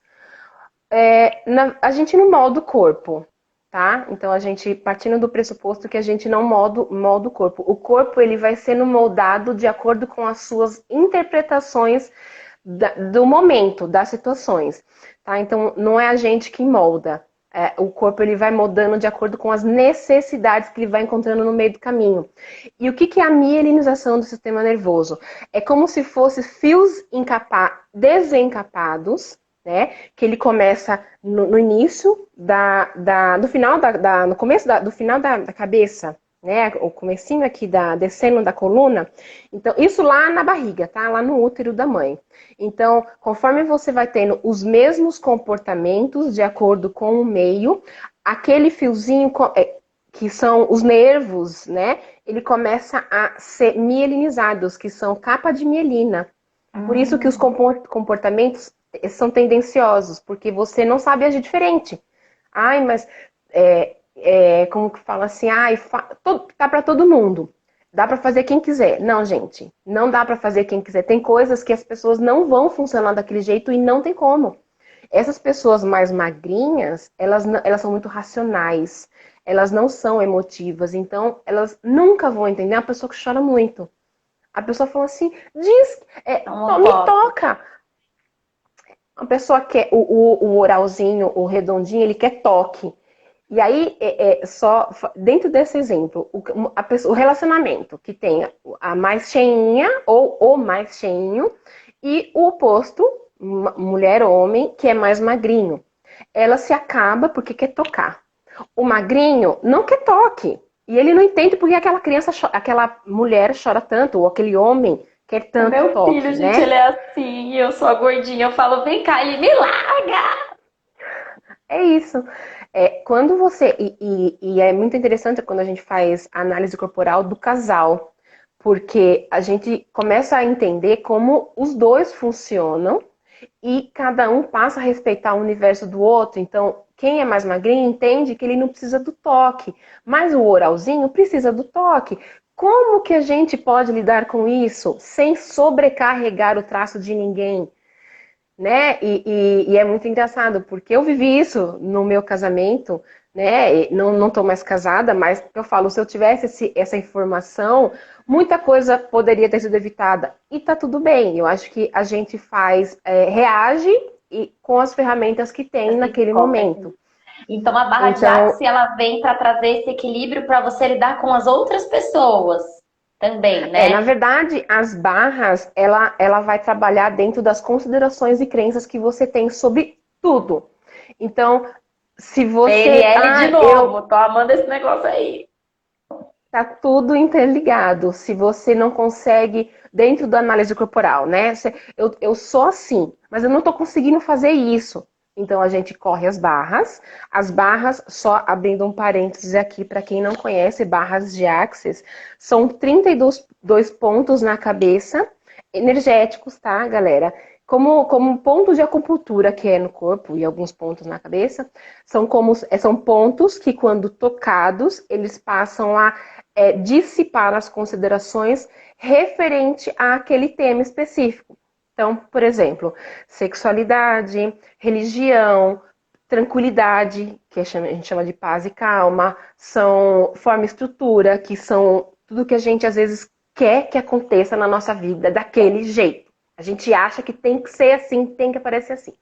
A gente não molda o corpo, tá? Então a gente partindo do pressuposto que a gente não molda o corpo. O corpo ele vai sendo moldado de acordo com as suas interpretações do momento, das situações, tá? Então não é a gente que molda. O corpo ele vai moldando de acordo com as necessidades que ele vai encontrando no meio do caminho. E o que que é a mielinização do sistema nervoso? É como se fosse fios desencapados, né? Que ele começa no início no final no começo do final da cabeça, né? O comecinho aqui descendo da coluna. Então, isso lá na barriga, tá? Lá no útero da mãe. Então, conforme você vai tendo os mesmos comportamentos de acordo com o meio, aquele fiozinho que são os nervos, né? Ele começa a ser mielinizados, que são capa de mielina. Por isso que os comportamentos são tendenciosos, porque você não sabe agir diferente. Ai, mas como que fala assim? Ai, tá para todo mundo. Dá para fazer quem quiser. Não, gente, não dá para fazer quem quiser. Tem coisas que as pessoas não vão funcionar daquele jeito e não tem como. Essas pessoas mais magrinhas, elas são muito racionais. Elas não são emotivas, então elas nunca vão entender uma pessoa que chora muito. A pessoa fala assim, me toca. A pessoa quer o oralzinho, o redondinho, ele quer toque. E aí, só dentro desse exemplo, o relacionamento que tem a mais cheinha ou o mais cheinho e o oposto, mulher ou homem, que é mais magrinho. Ela se acaba porque quer tocar. O magrinho não quer toque. E ele não entende porque aquela criança, aquela mulher chora tanto, ou aquele homem quer O tanto meu toque, filho, gente, né? ele é assim. Eu sou a gordinha. Eu falo, vem cá, ele me larga. É isso. Quando você. E é muito interessante quando a gente faz análise corporal do casal, porque a gente começa a entender como os dois funcionam e cada um passa a respeitar o universo do outro. Então, quem é mais magrinho entende que ele não precisa do toque, mas o oralzinho precisa do toque. Como que a gente pode lidar com isso sem sobrecarregar o traço de ninguém? Né? E é muito engraçado, porque eu vivi isso no meu casamento, né? Não tô mais casada, mas eu falo, se eu tivesse essa informação, muita coisa poderia ter sido evitada. E tá tudo bem. Eu acho que a gente reage com as ferramentas que tem Assim, naquele momento. então, a barra de Então, axis, ela vem para trazer esse equilíbrio para você lidar com as outras pessoas também, na né? verdade, as barras, ela vai trabalhar dentro das considerações e crenças que você tem sobre tudo. Então, se você. PNL de novo, tô amando esse negócio aí. Tá tudo interligado. Se você não consegue, dentro da análise corporal, né? Eu sou assim, mas eu não tô conseguindo fazer isso. Então a gente corre as barras, só abrindo um parênteses aqui para quem não conhece, barras de Axis, são 32 pontos na cabeça, energéticos, tá, galera? Como ponto de acupuntura que é no corpo e alguns pontos na cabeça, são pontos que quando tocados, eles passam a dissipar as considerações referente àquele tema específico. Então, por exemplo, sexualidade, religião, tranquilidade, que a gente chama de paz e calma, são forma e estrutura, que são tudo que a gente às vezes quer que aconteça na nossa vida daquele jeito. A gente acha que tem que ser assim, tem que aparecer assim.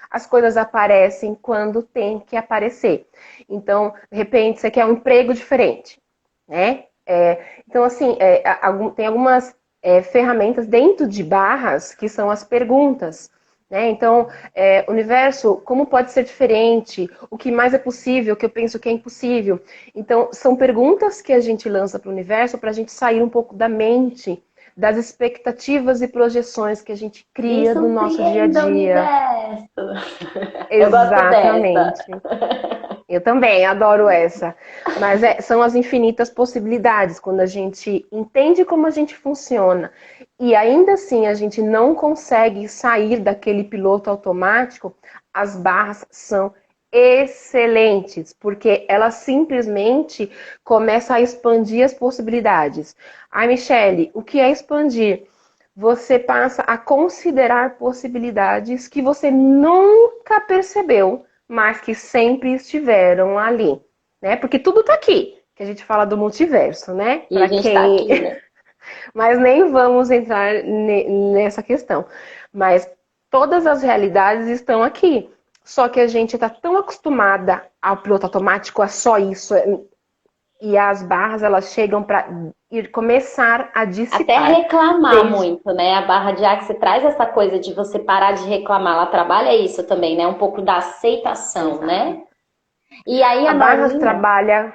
As coisas aparecem quando tem que aparecer. Então, de repente, você quer um emprego diferente, né? Então, assim, tem algumas ferramentas dentro de barras que são as perguntas, né? Então, universo, como pode ser diferente? O que mais é possível? O que eu penso que é impossível? Então, são perguntas que a gente lança para o universo para a gente sair um pouco da mente, das expectativas e projeções que a gente cria no nosso dia a dia. Universo. Exatamente. Eu também adoro essa. Mas são as infinitas possibilidades quando a gente entende como a gente funciona e ainda assim a gente não consegue sair daquele piloto automático, as barras são excelentes, porque ela simplesmente começa a expandir as possibilidades. Ai, Michele, o que é expandir? Você passa a considerar possibilidades que você nunca percebeu, mas que sempre estiveram ali, né? Porque tudo tá aqui, que a gente fala do multiverso, né? E a gente tá aqui, né? Mas nem vamos entrar nessa questão. Mas todas as realidades estão aqui. Só que a gente está tão acostumada ao piloto automático, a só isso. E as barras, elas chegam para começar a dissipar. Até reclamar muito, né? A barra de Axis traz essa coisa de você parar de reclamar. Ela trabalha isso também, né? Um pouco da aceitação, né? E aí a barra trabalha...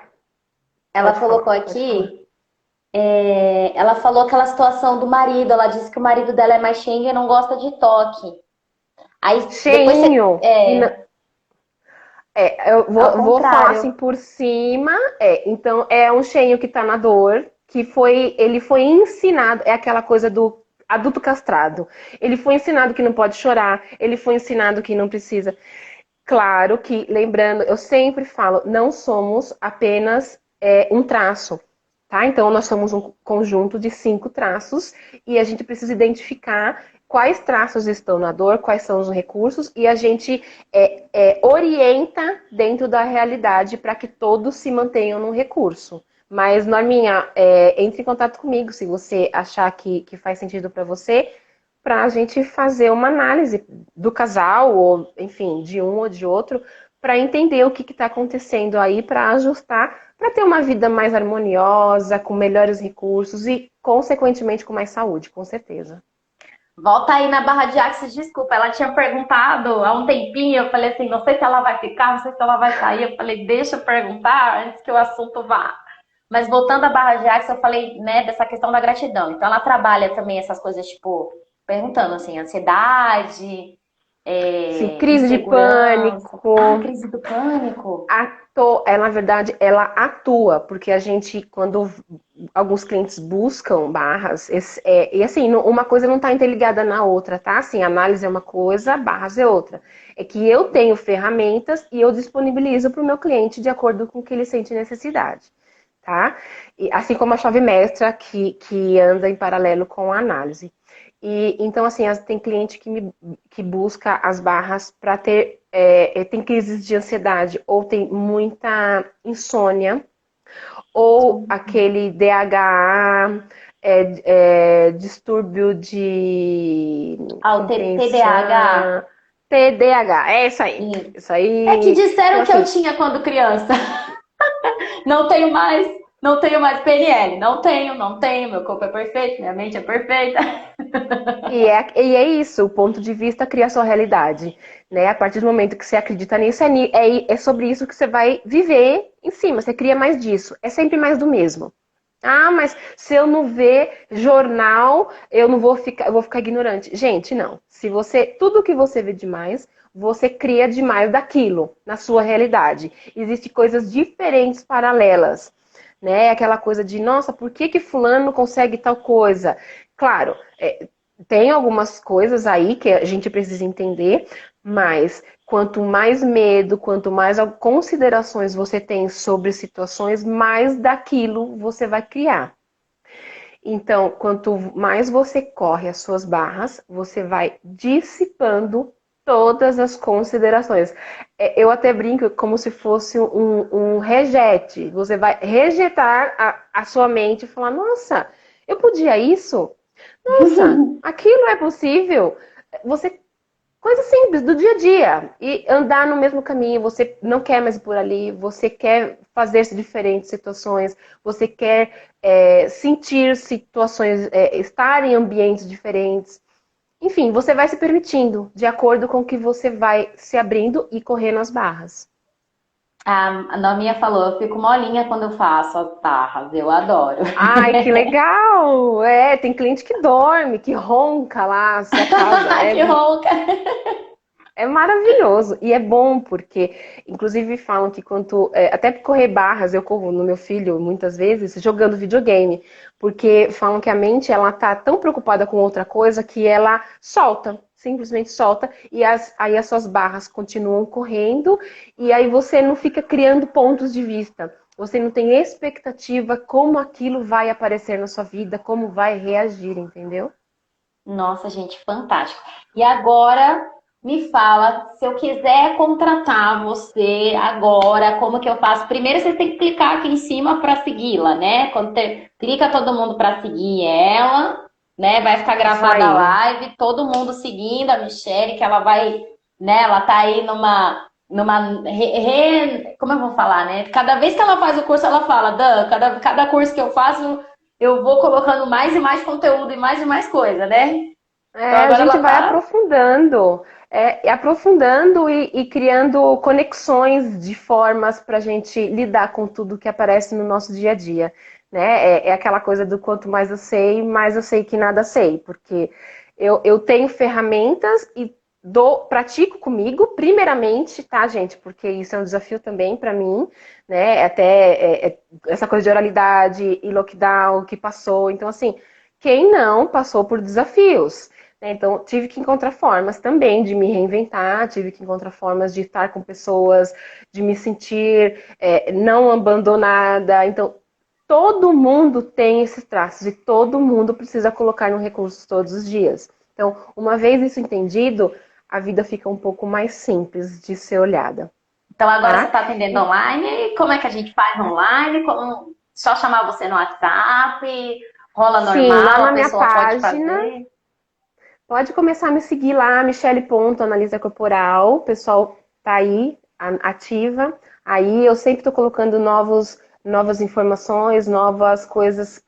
Ela colocou aqui... ela falou aquela situação do marido. Ela disse que o marido dela é mais cheinho e não gosta de toque. Aí cheinho? Eu vou falar assim por cima. Então, é um cheinho que tá na dor, que ele foi ensinado, é aquela coisa do adulto castrado. Ele foi ensinado que não pode chorar, ele foi ensinado que não precisa. Claro que, lembrando, eu sempre falo, não somos apenas um traço. Tá? Então, nós somos um conjunto de 5 traços e a gente precisa identificar quais traços estão na dor, quais são os recursos e a gente orienta dentro da realidade para que todos se mantenham no recurso. Mas, Norminha, entre em contato comigo se você achar que faz sentido para você, para a gente fazer uma análise do casal, ou enfim, de um ou de outro, para entender o que está acontecendo aí, para ajustar, para ter uma vida mais harmoniosa, com melhores recursos e, consequentemente, com mais saúde, com certeza. Volta aí na barra de Axis, desculpa, ela tinha perguntado há um tempinho, eu falei assim, não sei se ela vai ficar, não sei se ela vai sair, eu falei, deixa eu perguntar antes que o assunto vá. Mas voltando à barra de Axis, eu falei, né, dessa questão da gratidão. Então ela trabalha também essas coisas, tipo, perguntando assim, ansiedade... Sim, crise de pânico. Crise do pânico. Na verdade, ela atua, porque a gente, quando alguns clientes buscam barras, e assim, uma coisa não está interligada na outra, tá? Assim, análise é uma coisa, barras é outra. É que eu tenho ferramentas e eu disponibilizo para o meu cliente de acordo com o que ele sente necessidade, tá? E, assim como a chave mestra que anda em paralelo com a análise. Então, assim, tem cliente que busca as barras para ter... tem crises de ansiedade, ou tem muita insônia, ou aquele DHA, distúrbio de... TDAH. TDAH, é isso aí. Isso aí. É que disseram que eu tinha quando criança. Não tenho mais PNL. Não tenho. Meu corpo é perfeito, minha mente é perfeita. E é isso, o ponto de vista cria a sua realidade, né? A partir do momento que você acredita nisso, é sobre isso que você vai viver em cima, você cria mais disso, é sempre mais do mesmo. Ah, mas se eu não ver jornal, eu vou ficar ignorante. Gente, não. Tudo que você vê demais, você cria demais daquilo na sua realidade. Existem coisas diferentes, paralelas, né? Aquela coisa de, nossa, por que que fulano consegue tal coisa? Claro, tem algumas coisas aí que a gente precisa entender, mas quanto mais medo, quanto mais considerações você tem sobre situações, mais daquilo você vai criar. Então, quanto mais você corre as suas barras, você vai dissipando todas as considerações. Eu até brinco como se fosse um rejet. Você vai rejetar a sua mente e falar, nossa, eu podia isso? Nossa, aquilo é possível. Você Coisa simples, do dia a dia. E andar no mesmo caminho, você não quer mais ir por ali, você quer fazer-se diferentes situações, você quer sentir situações, estar em ambientes diferentes. Enfim, você vai se permitindo, de acordo com que você vai se abrindo e correndo as barras. A Nominha falou, eu fico molinha quando eu faço as barras, eu adoro. Ai, que legal! Tem cliente que dorme, que ronca lá, se acaso. Que rouca! É maravilhoso e é bom porque, inclusive, falam que até correr barras, eu corro no meu filho muitas vezes jogando videogame, porque falam que a mente ela tá tão preocupada com outra coisa que ela solta, simplesmente solta e aí as suas barras continuam correndo e aí você não fica criando pontos de vista. Você não tem expectativa como aquilo vai aparecer na sua vida, como vai reagir, entendeu? Nossa, gente, fantástico. E agora me fala, se eu quiser contratar você agora, como que eu faço? Primeiro você tem que clicar aqui em cima para segui-la, né? Quando clica todo mundo para seguir ela, né? Vai ficar Isso gravada a aí. live, todo mundo seguindo a Michelle, que ela vai, né? Ela tá aí como eu vou falar, né? Cada vez que ela faz o curso, ela fala, Dan, cada curso que eu faço, eu vou colocando mais e mais conteúdo e mais coisa, né? Então A agora gente ela vai tá. aprofundando, aprofundando e criando conexões de formas para a gente lidar com tudo que aparece no nosso dia a dia, né? É aquela coisa do quanto mais eu sei que nada sei, porque eu tenho ferramentas e pratico comigo, primeiramente, tá, gente? Porque isso é um desafio também para mim, né? Essa coisa de oralidade e lockdown que passou, então assim, quem não passou por desafios? Então, tive que encontrar formas também de me reinventar, tive que encontrar formas de estar com pessoas, de me sentir não abandonada. Então, todo mundo tem esses traços e todo mundo precisa colocar no recurso todos os dias. Então, uma vez isso entendido, a vida fica um pouco mais simples de ser olhada. Então agora você Tá? está atendendo online. Como é que a gente faz online? Só chamar você no WhatsApp? Rola Sim, lá normal? A na minha pessoa pode página, fazer? pode começar a me seguir lá, Michele.analisa corporal. O pessoal tá aí, ativa. Aí eu sempre tô colocando novas informações, novas coisas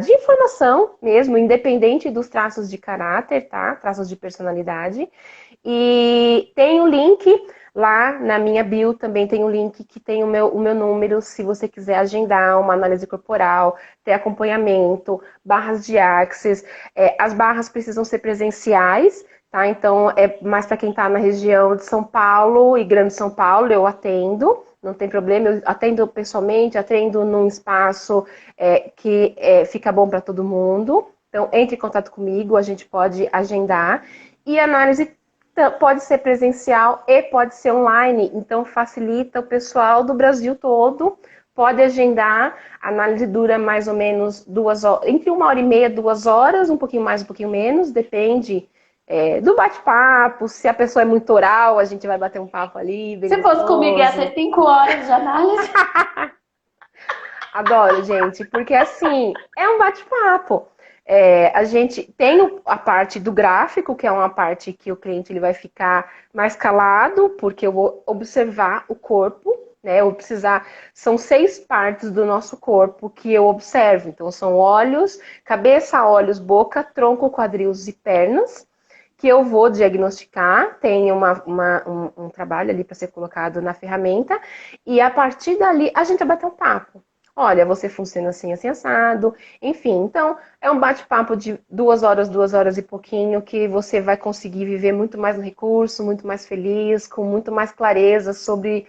de informação mesmo, independente dos traços de caráter, tá? Traços de personalidade. E tem o link lá na minha bio, também tem um link que tem o meu número, se você quiser agendar uma análise corporal, ter acompanhamento, barras de axis. As barras precisam ser presenciais, tá? Então, é mais para quem está na região de São Paulo e Grande São Paulo, eu atendo, não tem problema, eu atendo pessoalmente, atendo num espaço que fica bom para todo mundo. Então, entre em contato comigo, a gente pode agendar. E análise pode ser presencial e pode ser online, então facilita o pessoal do Brasil todo. Pode agendar, a análise dura mais ou menos 2 horas, entre 1h30 e 2 horas, um pouquinho mais, um pouquinho menos, depende do bate-papo. Se a pessoa é muito oral, a gente vai bater um papo ali, bem Se fosse comigo, ia gostoso. ser 5 horas de análise. Adoro, gente, porque assim, é um bate-papo. A gente tem a parte do gráfico, que é uma parte que o cliente ele vai ficar mais calado, porque eu vou observar o corpo, né? São 6 partes do nosso corpo que eu observo. Então, são olhos, cabeça, olhos, boca, tronco, quadris e pernas, que eu vou diagnosticar. Tem um trabalho ali para ser colocado na ferramenta, e a partir dali a gente vai bater um papo. olha, você funciona assim, assim, assado. Enfim, então é um bate-papo de 2 horas e pouquinho, que você vai conseguir viver muito mais no recurso, muito mais feliz, com muito mais clareza sobre,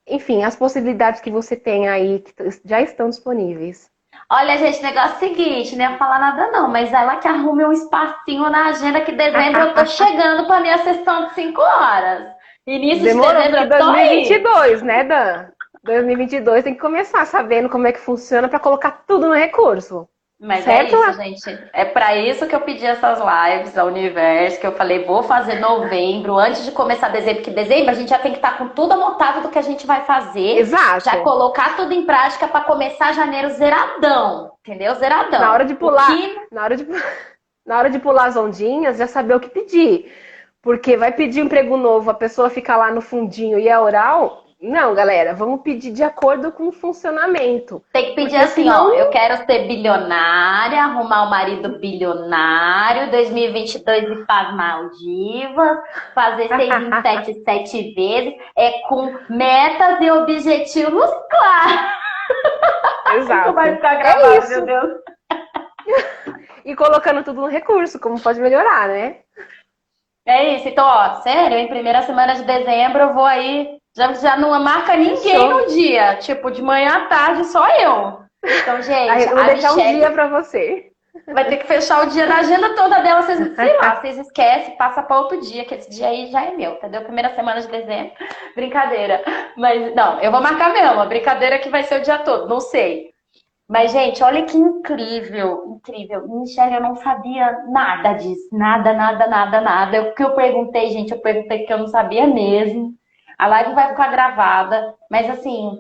enfim, as possibilidades que você tem aí, que já estão disponíveis. Olha, gente, negócio é o seguinte, não ia falar nada não, mas ela que arrume um espacinho na agenda que dezembro eu tô chegando pra minha sessão de 5 horas. Início de Demorou, dezembro porque eu tô aí. 2022, né, Dan? 2022 tem que começar sabendo como é que funciona para colocar tudo no recurso. Mas é Certo? isso, gente. É pra isso que eu pedi essas lives ao universo, que eu falei, vou fazer novembro, antes de começar dezembro, porque dezembro a gente já tem que estar com tudo anotado do que a gente vai fazer, já Exato. colocar tudo em prática pra começar janeiro zeradão, entendeu? Na Zeradão. hora de pular, na hora de, na hora de pular as ondinhas, já saber o que pedir. Porque vai pedir um emprego novo, a pessoa fica lá no fundinho e é oral. Não, galera, vamos pedir de acordo com o funcionamento. Tem que pedir Porque assim, ó, senão, eu quero ser bilionária, arrumar um marido bilionário, 2022 ir para as Maldivas, fazer 6 em 7, 7 vezes, com metas e objetivos claros. Isso exato. vai ficar É gravado, meu isso. Deus. E colocando tudo no recurso, como pode melhorar, né? É isso, então, ó, sério, em primeira semana de dezembro eu vou aí, já não marca ninguém no Fechou. dia, tipo, de manhã à tarde, só eu. Então, Aí gente, eu vou a deixar um dia Michelle pra você. vai ter que fechar o dia na agenda toda dela, vocês, sei lá, vocês esquecem, passa para outro dia, que esse dia aí já é meu, entendeu? Primeira semana de dezembro, brincadeira. Mas, não, eu vou marcar mesmo, a brincadeira que vai ser o dia todo, não sei. Mas, gente, olha que incrível, incrível. Michelle, eu não sabia nada disso, nada, nada, nada, nada. O que eu perguntei, gente, eu perguntei que eu não sabia mesmo. A live vai ficar gravada, mas assim,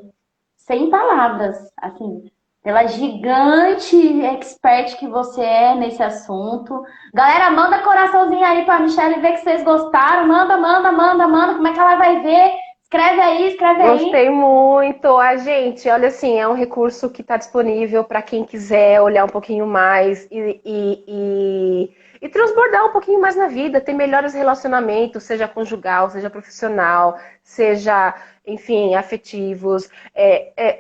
sem palavras, assim, pela gigante expert que você é nesse assunto. Galera, manda coraçãozinho aí pra Michelle ver que vocês gostaram. Manda, manda, manda, manda. Como é que ela vai ver? Escreve aí, escreve aí. Gostei muito. A gente, olha assim, é um recurso que está disponível para quem quiser olhar um pouquinho mais e transbordar um pouquinho mais na vida, ter melhores relacionamentos, seja conjugal, seja profissional, seja, enfim, afetivos,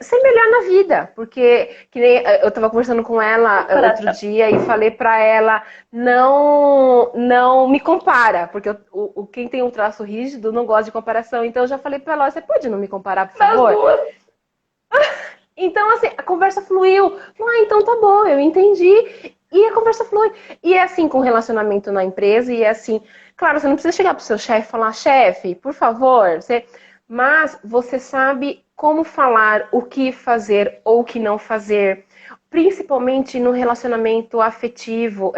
ser melhor na vida. Porque que nem, eu estava conversando com ela outro Coração. dia e falei para ela, não me compara, porque quem tem um traço rígido não gosta de comparação. Então eu já falei pra ela, você pode não me comparar, por Das favor? duas. Então, assim, a conversa fluiu. Então tá bom, eu entendi. E a conversa flui. E é assim com o relacionamento na empresa, e é assim, claro, você não precisa chegar pro seu chefe e falar, chefe, por favor, mas você sabe como falar, o que fazer ou o que não fazer, principalmente no relacionamento afetivo,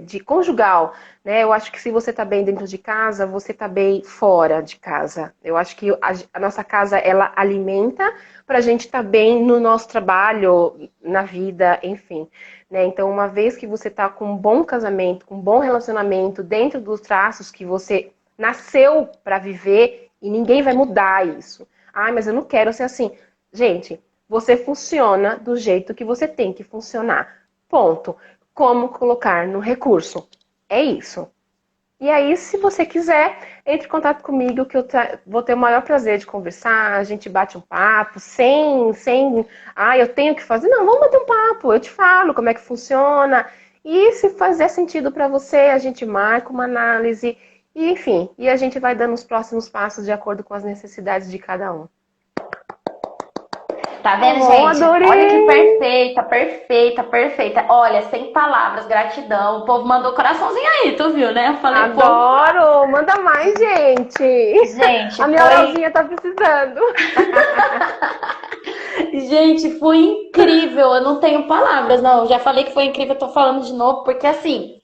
de conjugal, né? Eu acho que se você tá bem dentro de casa, você tá bem fora de casa. Eu acho que a nossa casa, ela alimenta pra gente estar bem no nosso trabalho, na vida, enfim. Né? Então, uma vez que você tá com um bom casamento, com um bom relacionamento, dentro dos traços que você nasceu para viver, e ninguém vai mudar isso. Ah, mas eu não quero ser assim. Gente, você funciona do jeito que você tem que funcionar. Ponto. Como colocar no recurso? É isso. E aí, se você quiser, entre em contato comigo, que eu vou ter o maior prazer de conversar, a gente bate um papo, eu tenho que fazer. Não, vamos bater um papo, eu te falo como é que funciona. E se fazer sentido para você, a gente marca uma análise, e enfim, e a gente vai dando os próximos passos de acordo com as necessidades de cada um. Tá vendo, Oh, gente? adorei! Olha que perfeita, perfeita, perfeita. Olha, sem palavras, gratidão. O povo mandou coraçãozinho aí, tu viu, né? Eu falei, pô, Adoro! Manda mais, gente! gente, A minha foi. oralzinha tá precisando. Gente, foi incrível. Eu não tenho palavras, não. Eu já falei que foi incrível, eu tô falando de novo, porque assim,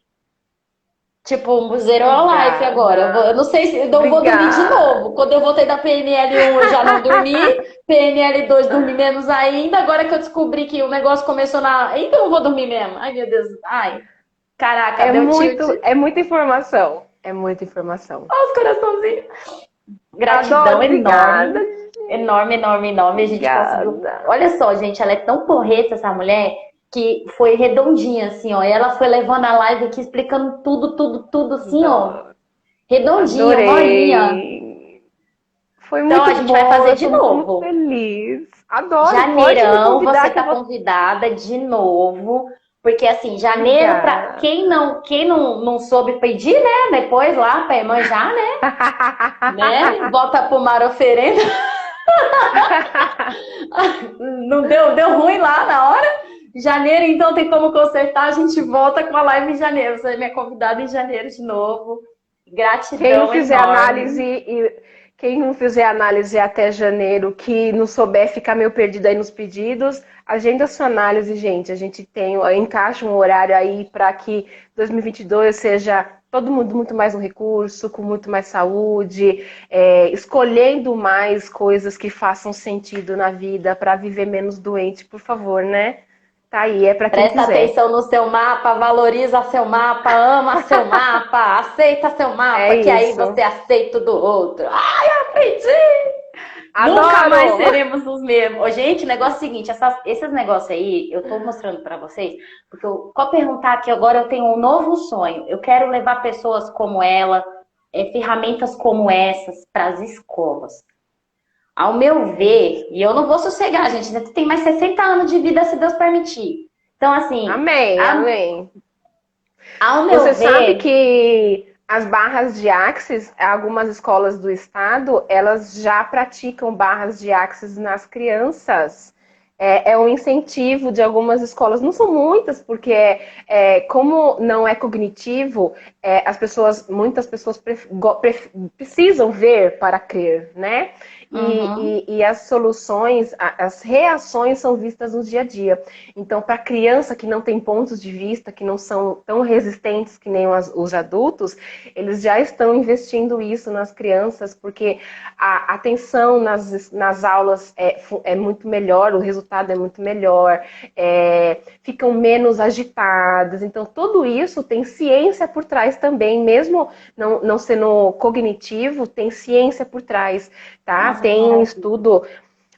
tipo, zerou a live agora. Eu não sei se eu vou dormir de Obrigada. novo. Quando eu voltei da PNL 1, eu já não dormi. PNL 2, dormi menos ainda. Agora que eu descobri que o negócio começou na. Então eu vou dormir mesmo. Ai, meu Deus. Ai, caraca, deu tilt. É muita informação. É muita informação. Olha os coraçãozinhos. Gratidão Adoro, obrigada. enorme. Enorme, enorme, enorme. A gente conseguiu. Obrigada. Olha só, gente, ela é tão porreta, essa mulher, que foi redondinha, assim, ó. E ela foi levando a live aqui, explicando tudo, tudo, tudo, assim, ó. Adoro. Redondinha, uma horinha. Adorei. Foi Então muito a gente bom, vai fazer eu de tô muito novo. feliz. Adoro, pode me Janeirão, convidar você que eu tá vou. convidada de novo. Porque assim, janeiro, para Obrigada. quem não soube pedir, né? Depois lá pra irmã já, né? Volta pro mar oferenda. Não deu ruim lá na hora. Janeiro, então tem como consertar. A gente volta com a live em janeiro. Você é minha convidada em janeiro de novo. Quem não Gratidão fizer análise enorme. quem não fizer análise até janeiro, que não souber ficar meio perdido aí nos pedidos, agenda sua análise, gente. A gente encaixa um horário aí para que 2022 seja todo mundo muito mais no recurso, com muito mais saúde, escolhendo mais coisas que façam sentido na vida para viver menos doente, por favor, né? Tá aí, é para quem Presta quiser. atenção no seu mapa, valoriza seu mapa, ama seu mapa, aceita seu É mapa, que aí você isso. aceita o do outro. Ai, aprendi! Nunca mais Adoro! seremos os mesmos. Ô, gente, o negócio é o seguinte, esses negócios aí, eu tô mostrando pra vocês, porque pode perguntar que agora eu tenho um novo sonho. Eu quero levar pessoas como ela, ferramentas como essas para as escolas. Ao meu ver, e eu não vou sossegar, gente, ainda tem mais 60 anos de vida, se Deus permitir. Então, assim, Amém, amém. ao meu Você sabe ver, que as barras de Axis, algumas escolas do estado, elas já praticam barras de Axis nas crianças. É um incentivo de algumas escolas, não são muitas, porque como não é cognitivo, muitas pessoas precisam ver para crer, né? uhum, E as soluções, as reações são vistas no dia a dia. Então, para criança que não tem pontos de vista, que não são tão resistentes que nem os adultos, eles já estão investindo isso nas crianças, porque a atenção nas aulas é muito melhor, o resultado é muito melhor, ficam menos agitadas. Então, tudo isso tem ciência por trás também, mesmo não sendo cognitivo, tem ciência por trás, tá? nossa, que Tem um maravilha. estudo.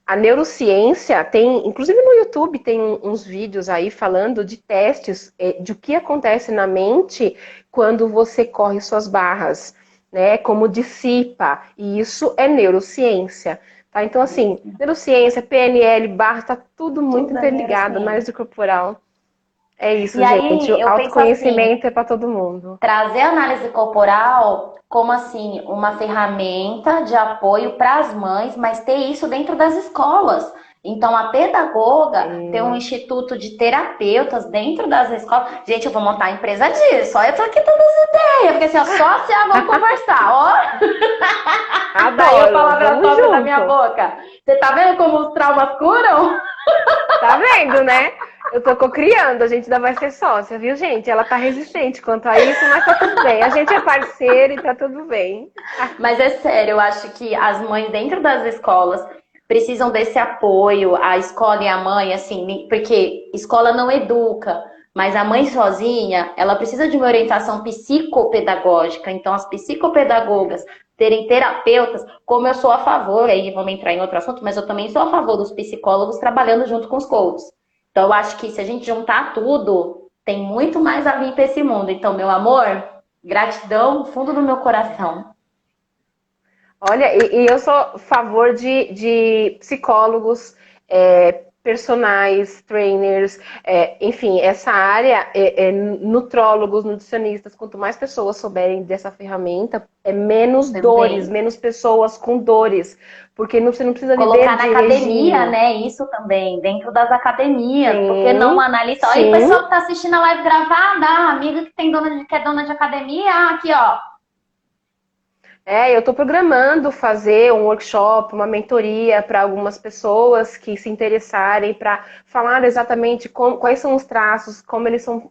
A neurociência tem, inclusive no YouTube, tem uns vídeos aí falando de testes de o que acontece na mente quando você corre suas barras, né? Como dissipa. E isso é neurociência. Tá? Então, assim, neurociência, PNL, barras, tá tudo muito Tudo é interligado, neurociência. análise corporal. É E isso, gente. aí O eu penso assim, autoconhecimento é para todo mundo. trazer a análise corporal como assim uma ferramenta de apoio para as mães, mas ter isso dentro das escolas. Então a pedagoga tem um instituto de terapeutas dentro das escolas. Gente, eu vou montar a empresa disso. Olha, eu tô aqui todas as ideias, porque assim, ó, só se vamos conversar, ó. Saiu a Adoro, palavra vamos top da minha junto. boca. Você tá vendo como os traumas curam? Tá vendo, né? Eu tô cocriando, a gente ainda vai ser sócia, viu, gente? Ela tá resistente quanto a isso, mas tá tudo bem. A gente é parceiro e tá tudo bem. Mas é sério, eu acho que as mães dentro das escolas precisam desse apoio, a escola e a mãe, assim, porque escola não educa, mas a mãe sozinha, ela precisa de uma orientação psicopedagógica. Então, as psicopedagogas terem terapeutas, como eu sou a favor, aí vamos entrar em outro assunto, mas eu também sou a favor dos psicólogos trabalhando junto com os coaches. Então, eu acho que se a gente juntar tudo, tem muito mais a vir para esse mundo. Então, meu amor, gratidão, fundo do meu coração. Olha, e eu sou a favor de psicólogos, personagens, trainers, enfim, essa área, nutrólogos, nutricionistas, quanto mais pessoas souberem dessa ferramenta, menos dores, Também. menos pessoas com dores, porque você não precisa viver Colocar na de academia, regime. né? Isso também, dentro das academias. Porque não Sim, analista. Aí, sim. pessoal que tá assistindo a live gravada, amiga que tem que é dona de academia, aqui, ó. Eu estou programando fazer um workshop, uma mentoria para algumas pessoas que se interessarem para falar exatamente quais são os traços, como eles são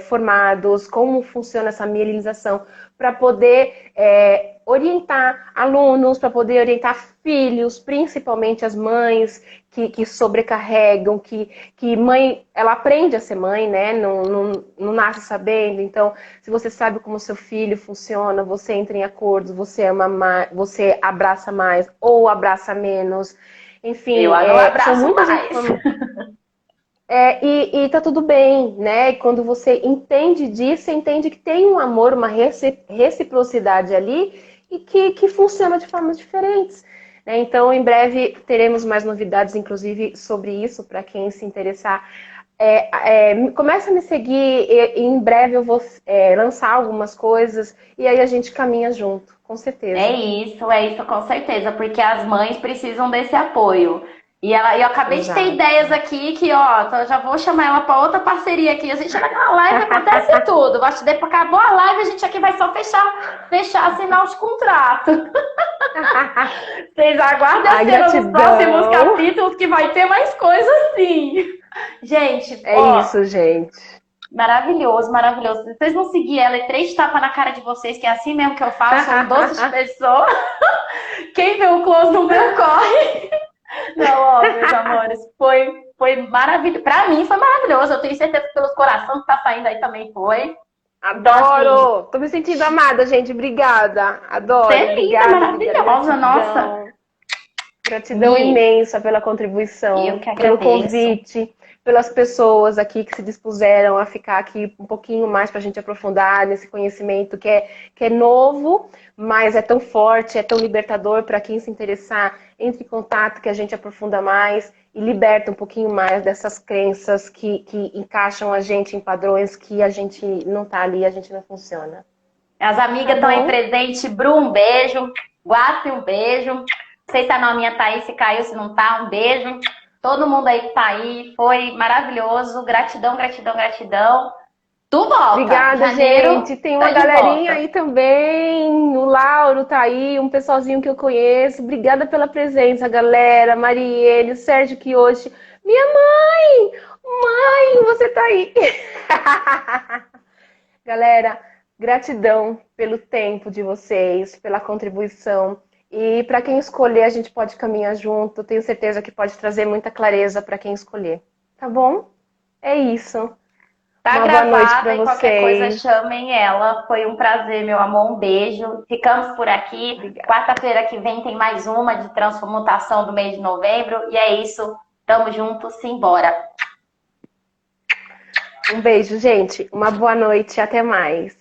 formados, como funciona essa mielinização, para poder orientar alunos, para poder orientar filhos, principalmente as mães que sobrecarregam, que mãe, ela aprende a ser mãe, né? Não nasce sabendo, então se você sabe como seu filho funciona, você entra em acordos, você ama mais, você abraça mais ou abraça menos. Eu Enfim, não são abraço muitas mais. informações. E tá tudo bem, né? E quando você entende disso, você entende que tem um amor, uma reciprocidade ali e que funciona de formas diferentes. né? Então, em breve teremos mais novidades, inclusive, sobre isso, para quem se interessar. Começa a me seguir e em breve eu vou lançar algumas coisas e aí a gente caminha junto, com certeza. É isso, com certeza, porque as mães precisam desse apoio. E eu acabei de ter Exato. ideias aqui que, ó, então eu já vou chamar ela para outra parceria aqui. A gente na live acontece tudo. Acho que depois que acabou a live, a gente aqui vai só fechar, assinar os contratos. Vocês aguardem a cena dos próximos capítulos que vai ter mais coisa assim. Gente, isso, gente. Maravilhoso, maravilhoso. Se vocês não seguir ela, é 3 tapas na cara de vocês, que é assim mesmo que eu faço, são 12 pessoas. Quem vê o close não vê o corre. Não, ó, meus amores, foi maravilhoso. Pra mim foi maravilhoso. Eu tenho certeza que pelos corações que tá saindo aí também foi. Adoro! Tô me sentindo amada, gente. Obrigada. Adoro. Você é linda, maravilhosa, nossa. Gratidão imensa pela contribuição, pelo convite, pelas pessoas aqui que se dispuseram a ficar aqui um pouquinho mais para a gente aprofundar nesse conhecimento que é novo, mas é tão forte, é tão libertador para quem se interessar. Entre em contato que a gente aprofunda mais e liberta um pouquinho mais dessas crenças que encaixam a gente em padrões que a gente não tá ali, a gente não funciona. As amigas estão aí presente. Bru, um beijo. Guape, um beijo. Não sei se a nominha tá aí, se caiu, se não tá, um beijo. Todo mundo aí que tá aí, foi maravilhoso. Gratidão, gratidão, gratidão. Tu volta. Obrigada, gente. Tem uma galerinha aí também. O Lauro tá aí, um pessoalzinho que eu conheço. Obrigada pela presença, galera. Marielle, o Sérgio Kiyoshi. Minha mãe! Mãe, você tá aí. Galera, gratidão pelo tempo de vocês, pela contribuição. E para quem escolher, a gente pode caminhar junto. Tenho certeza que pode trazer muita clareza para quem escolher. Tá bom? É isso. Tá gravada e qualquer coisa chamem ela. Foi um prazer, meu amor. Um beijo. Ficamos por aqui. Quarta-feira que vem tem mais uma de transmutação do mês de novembro. E é isso. Tamo junto. Simbora. Um beijo, gente. Uma boa noite. Até mais.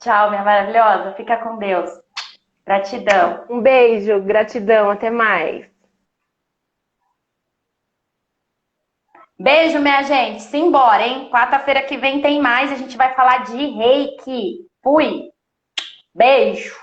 Tchau, minha maravilhosa. Fica com Deus. Gratidão. Um beijo. Gratidão. Até mais. Beijo, minha gente. Simbora, hein? Quarta-feira que vem tem mais. A gente vai falar de reiki. Fui. Beijo.